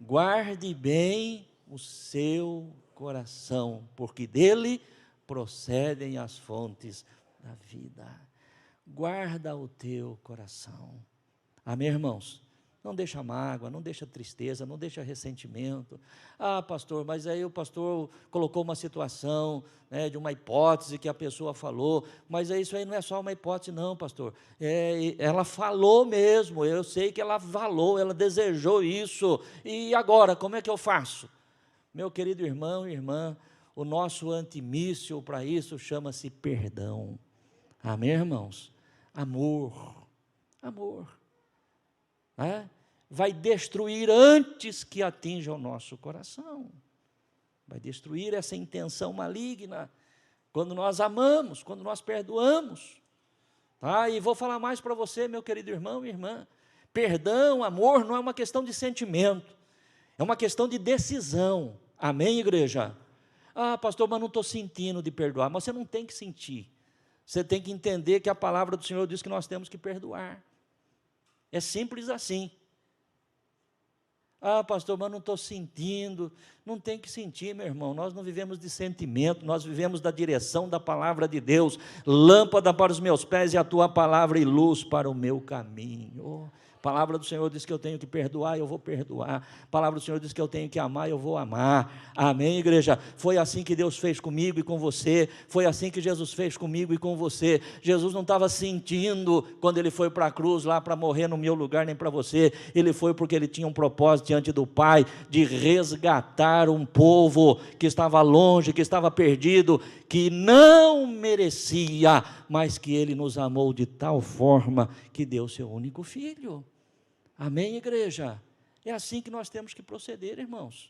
guarde bem o seu coração, porque dele procedem as fontes da vida. Guarda o teu coração. Amém, irmãos? Não deixa mágoa, não deixa tristeza, não deixa ressentimento. Pastor, mas aí o pastor colocou uma situação, de uma hipótese que a pessoa falou, mas isso aí não é só uma hipótese não, pastor. Ela falou mesmo, eu sei que ela falou, ela desejou isso, e agora, como é que eu faço? Meu querido irmão e irmã, o nosso antimíssil para isso chama-se perdão. Amém, irmãos? Amor. vai destruir antes que atinja o nosso coração. Vai destruir essa intenção maligna, quando nós amamos, quando nós perdoamos. Tá? E vou falar mais para você, meu querido irmão e irmã. Perdão, amor, não é uma questão de sentimento, é uma questão de decisão. Amém, igreja? Ah, pastor, mas não estou sentindo de perdoar. Mas você não tem que sentir. Você tem que entender que a palavra do Senhor diz que nós temos que perdoar. É simples assim. Ah, pastor, mas não estou sentindo. Não tem que sentir, meu irmão. Nós não vivemos de sentimento, nós vivemos da direção da palavra de Deus. Lâmpada para os meus pés e a tua palavra e luz para o meu caminho. A palavra do Senhor diz que eu tenho que perdoar, eu vou perdoar. A palavra do Senhor diz que eu tenho que amar, eu vou amar. Amém, igreja? Foi assim que Deus fez comigo e com você. Foi assim que Jesus fez comigo e com você. Jesus não estava sentindo quando Ele foi para a cruz lá para morrer no meu lugar, nem para você. Ele foi porque Ele tinha um propósito diante do Pai de resgatar um povo que estava longe, que estava perdido, que não merecia, mas que Ele nos amou de tal forma que deu seu único filho. Amém, igreja? É assim que nós temos que proceder, irmãos.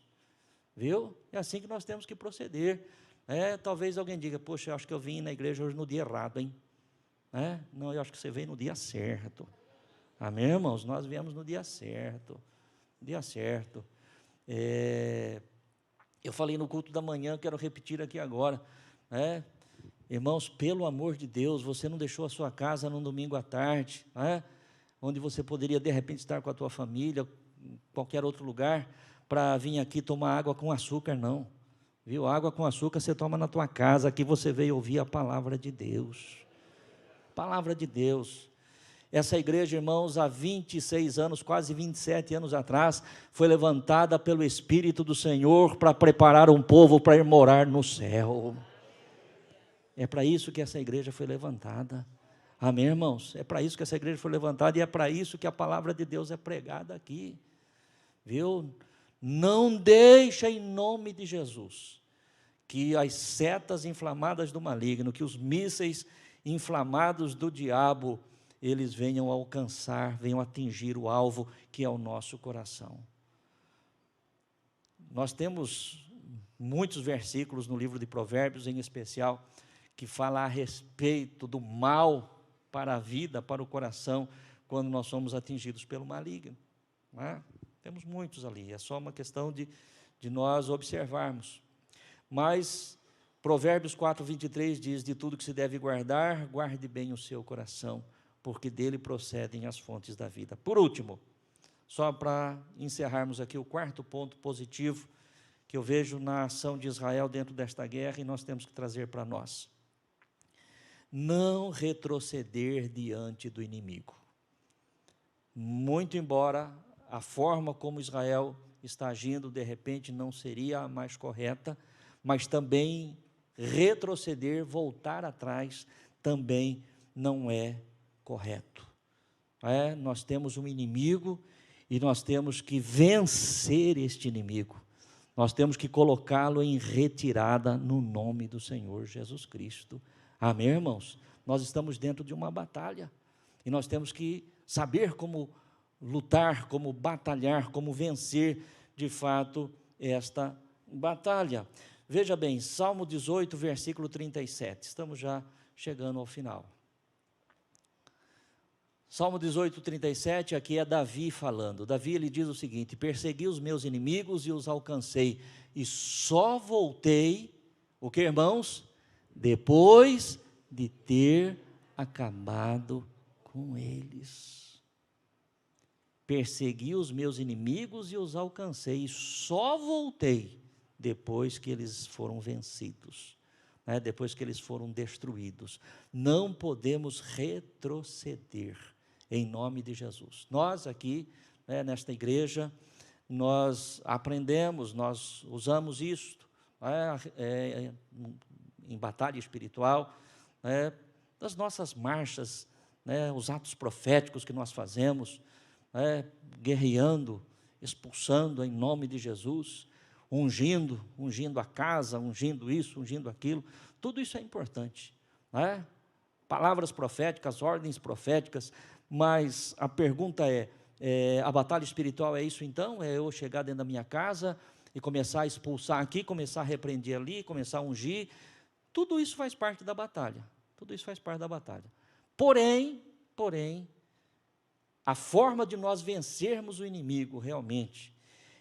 Viu? É assim que nós temos que proceder. Talvez alguém diga, poxa, eu acho que eu vim na igreja hoje no dia errado, hein? Não, eu acho que você veio no dia certo. Amém, irmãos? Nós viemos no dia certo. Dia certo. Eu falei no culto da manhã, quero repetir aqui agora. Irmãos, pelo amor de Deus, você não deixou a sua casa no domingo à tarde, onde você poderia de repente estar com a tua família, qualquer outro lugar, para vir aqui tomar água com açúcar, não. Viu? Água com açúcar você toma na tua casa, aqui você veio ouvir a palavra de Deus. Palavra de Deus. Essa igreja, irmãos, há 26 anos, quase 27 anos atrás, foi levantada pelo Espírito do Senhor para preparar um povo para ir morar no céu. É para isso que essa igreja foi levantada. Amém, irmãos? É para isso que essa igreja foi levantada e é para isso que a palavra de Deus é pregada aqui. Viu? Não deixa em nome de Jesus que as setas inflamadas do maligno, que os mísseis inflamados do diabo, eles venham alcançar, venham atingir o alvo que é o nosso coração. Nós temos muitos versículos no livro de Provérbios, em especial, que fala a respeito do mal para a vida, para o coração, quando nós somos atingidos pelo maligno. Temos muitos ali, é só uma questão de nós observarmos. Mas Provérbios 4:23 diz, de tudo que se deve guardar, guarde bem o seu coração, porque dele procedem as fontes da vida. Por último, só para encerrarmos aqui o quarto ponto positivo que eu vejo na ação de Israel dentro desta guerra e nós temos que trazer para nós. Não retroceder diante do inimigo. Muito embora a forma como Israel está agindo, de repente, não seria a mais correta, mas também retroceder, voltar atrás, também não é correto. Nós temos um inimigo e nós temos que vencer este inimigo. Nós temos que colocá-lo em retirada no nome do Senhor Jesus Cristo. Amém, irmãos? Nós estamos dentro de uma batalha e nós temos que saber como lutar, como batalhar, como vencer de fato esta batalha. Veja bem, Salmo 18, versículo 37, estamos já chegando ao final. Salmo 18, 37, aqui é Davi falando. Davi, ele diz o seguinte: persegui os meus inimigos e os alcancei, e só voltei, o que, irmãos? Depois de ter acabado com eles. Persegui os meus inimigos e os alcancei, e só voltei depois que eles foram vencidos, depois que eles foram destruídos. Não podemos retroceder, em nome de Jesus. Nós aqui, nesta igreja, nós aprendemos, nós usamos isto, em batalha espiritual, das nossas marchas, os atos proféticos que nós fazemos, guerreando, expulsando em nome de Jesus, ungindo a casa, ungindo isso, ungindo aquilo, tudo isso é importante, palavras proféticas, ordens proféticas, mas a pergunta é, A batalha espiritual é isso então? É eu chegar dentro da minha casa e começar a expulsar aqui, começar a repreender ali, começar a ungir. Tudo isso faz parte da batalha. Tudo isso faz parte da batalha. Porém, a forma de nós vencermos o inimigo realmente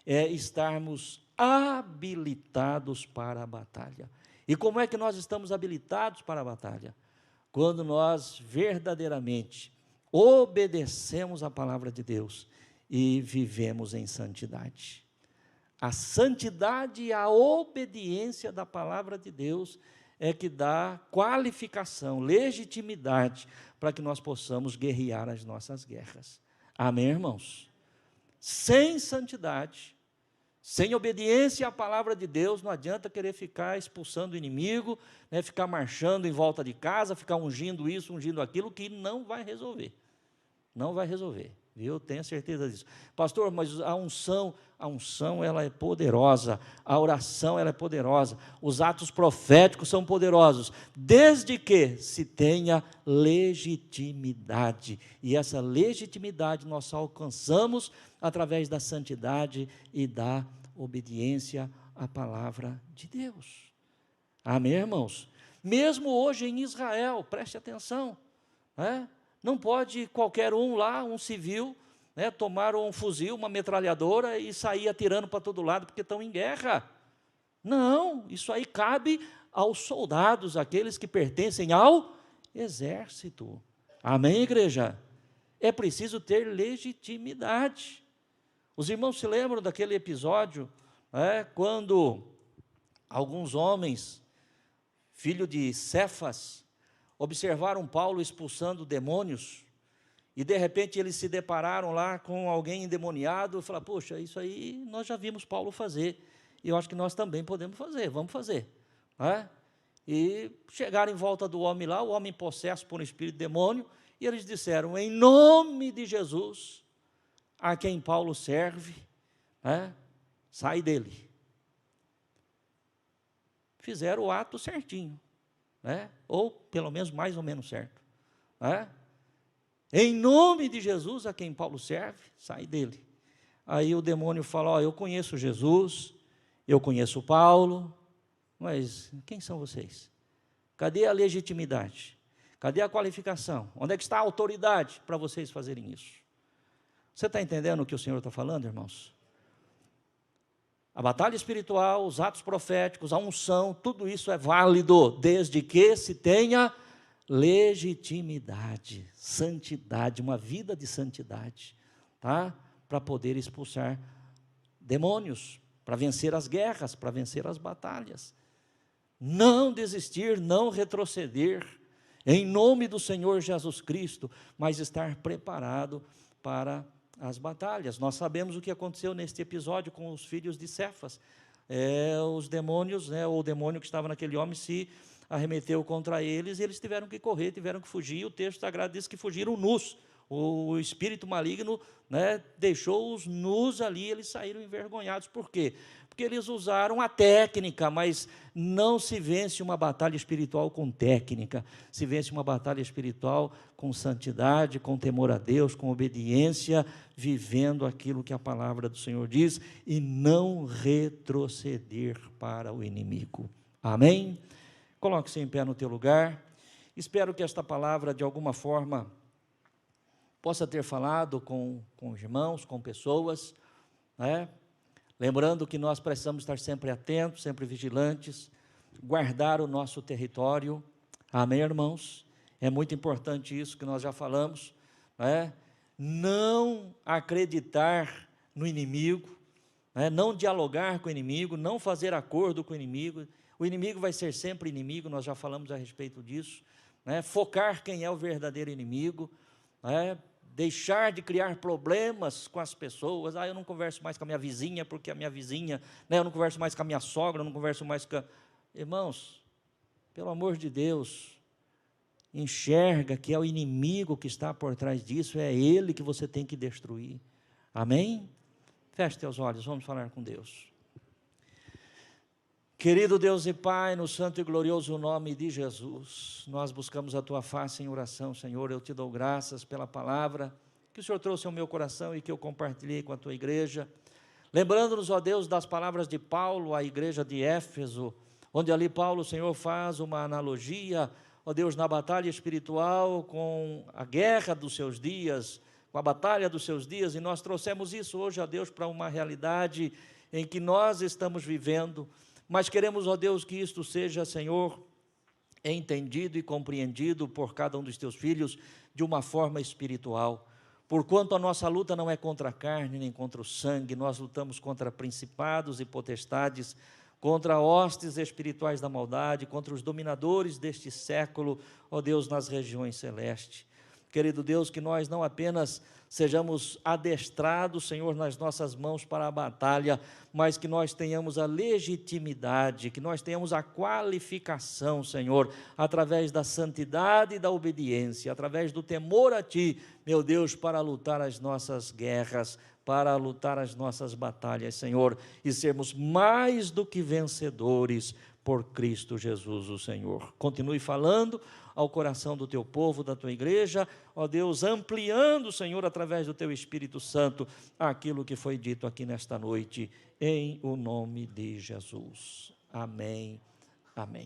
é estarmos habilitados para a batalha. E como é que nós estamos habilitados para a batalha? Quando nós verdadeiramente obedecemos a palavra de Deus e vivemos em santidade. A santidade e a obediência da palavra de Deus é que dá qualificação, legitimidade, para que nós possamos guerrear as nossas guerras. Amém, irmãos? Sem santidade, sem obediência à palavra de Deus, não adianta querer ficar expulsando o inimigo, né, ficar marchando em volta de casa, ficar ungindo isso, ungindo aquilo, que não vai resolver. Não vai resolver, viu? Tenho certeza disso. Pastor, mas a unção ela é poderosa, a oração ela é poderosa, os atos proféticos são poderosos, desde que se tenha legitimidade, e essa legitimidade nós só alcançamos através da santidade e da obediência à palavra de Deus. Amém, irmãos? Mesmo hoje em Israel, preste atenção, né? Não pode qualquer um lá, um civil, né, tomar um fuzil, uma metralhadora e sair atirando para todo lado porque estão em guerra. Não, isso aí cabe aos soldados, aqueles que pertencem ao exército. Amém, igreja? É preciso ter legitimidade. Os irmãos se lembram daquele episódio, quando alguns homens, filho de Cefas, observaram Paulo expulsando demônios, e de repente eles se depararam lá com alguém endemoniado, e falaram, poxa, isso aí nós já vimos Paulo fazer, e eu acho que nós também podemos fazer, vamos fazer. E chegaram em volta do homem lá, o homem possesso por um espírito de demônio, e eles disseram, em nome de Jesus, a quem Paulo serve, sai dele. Fizeram o ato certinho, ou pelo menos mais ou menos certo. Em nome de Jesus, a quem Paulo serve, sai dele. Aí o demônio fala, eu conheço Jesus, eu conheço Paulo, mas quem são vocês? Cadê a legitimidade? Cadê a qualificação? Onde é que está a autoridade para vocês fazerem isso? Você está entendendo o que o Senhor está falando, irmãos? A batalha espiritual, os atos proféticos, a unção, tudo isso é válido, desde que se tenha legitimidade, santidade, uma vida de santidade, para poder expulsar demônios, para vencer as guerras, para vencer as batalhas. Não desistir, não retroceder, em nome do Senhor Jesus Cristo, mas estar preparado para as batalhas. Nós sabemos o que aconteceu neste episódio com os filhos de Cefas. Os demônios, o demônio que estava naquele homem se arremeteu contra eles, e eles tiveram que correr, tiveram que fugir. O texto sagrado diz que fugiram nus. O espírito maligno, deixou-os nus ali, eles saíram envergonhados. Por quê? Porque eles usaram a técnica, mas não se vence uma batalha espiritual com técnica, se vence uma batalha espiritual com santidade, com temor a Deus, com obediência, vivendo aquilo que a palavra do Senhor diz, e não retroceder para o inimigo. Amém? Coloque-se em pé no teu lugar. Espero que esta palavra, de alguma forma, possa ter falado com os irmãos, com pessoas, lembrando que nós precisamos estar sempre atentos, sempre vigilantes, guardar o nosso território. Amém, irmãos? É muito importante isso que nós já falamos, não acreditar no inimigo, não dialogar com o inimigo, não fazer acordo com o inimigo. O inimigo vai ser sempre inimigo, nós já falamos a respeito disso, focar quem é o verdadeiro inimigo, deixar de criar problemas com as pessoas. Eu não converso mais com a minha vizinha, porque a minha vizinha, eu não converso mais com a minha sogra, eu não converso mais com a... Irmãos, pelo amor de Deus, enxerga que é o inimigo que está por trás disso, é ele que você tem que destruir. Amém? Feche teus olhos, vamos falar com Deus. Querido Deus e Pai, no santo e glorioso nome de Jesus, nós buscamos a Tua face em oração, Senhor. Eu Te dou graças pela palavra que o Senhor trouxe ao meu coração e que eu compartilhei com a tua igreja. Lembrando-nos, ó Deus, das palavras de Paulo à igreja de Éfeso, onde ali Paulo, Senhor, faz uma analogia, ó Deus, na batalha espiritual com a guerra dos seus dias, com a batalha dos seus dias, e nós trouxemos isso hoje, ó Deus, para uma realidade em que nós estamos vivendo, mas queremos, ó Deus, que isto seja, Senhor, entendido e compreendido por cada um dos teus filhos de uma forma espiritual. Porquanto a nossa luta não é contra a carne nem contra o sangue, nós lutamos contra principados e potestades, contra hostes espirituais da maldade, contra os dominadores deste século, ó Deus, nas regiões celestes. Querido Deus, que nós não apenas sejamos adestrados, Senhor, nas nossas mãos para a batalha, mas que nós tenhamos a legitimidade, que nós tenhamos a qualificação, Senhor, através da santidade e da obediência, através do temor a Ti, meu Deus, para lutar as nossas guerras, para lutar as nossas batalhas, Senhor, e sermos mais do que vencedores por Cristo Jesus, o Senhor. Continue falando ao coração do teu povo, da tua igreja, ó Deus, ampliando, Senhor, através do teu Espírito Santo, aquilo que foi dito aqui nesta noite, em o nome de Jesus. Amém, amém.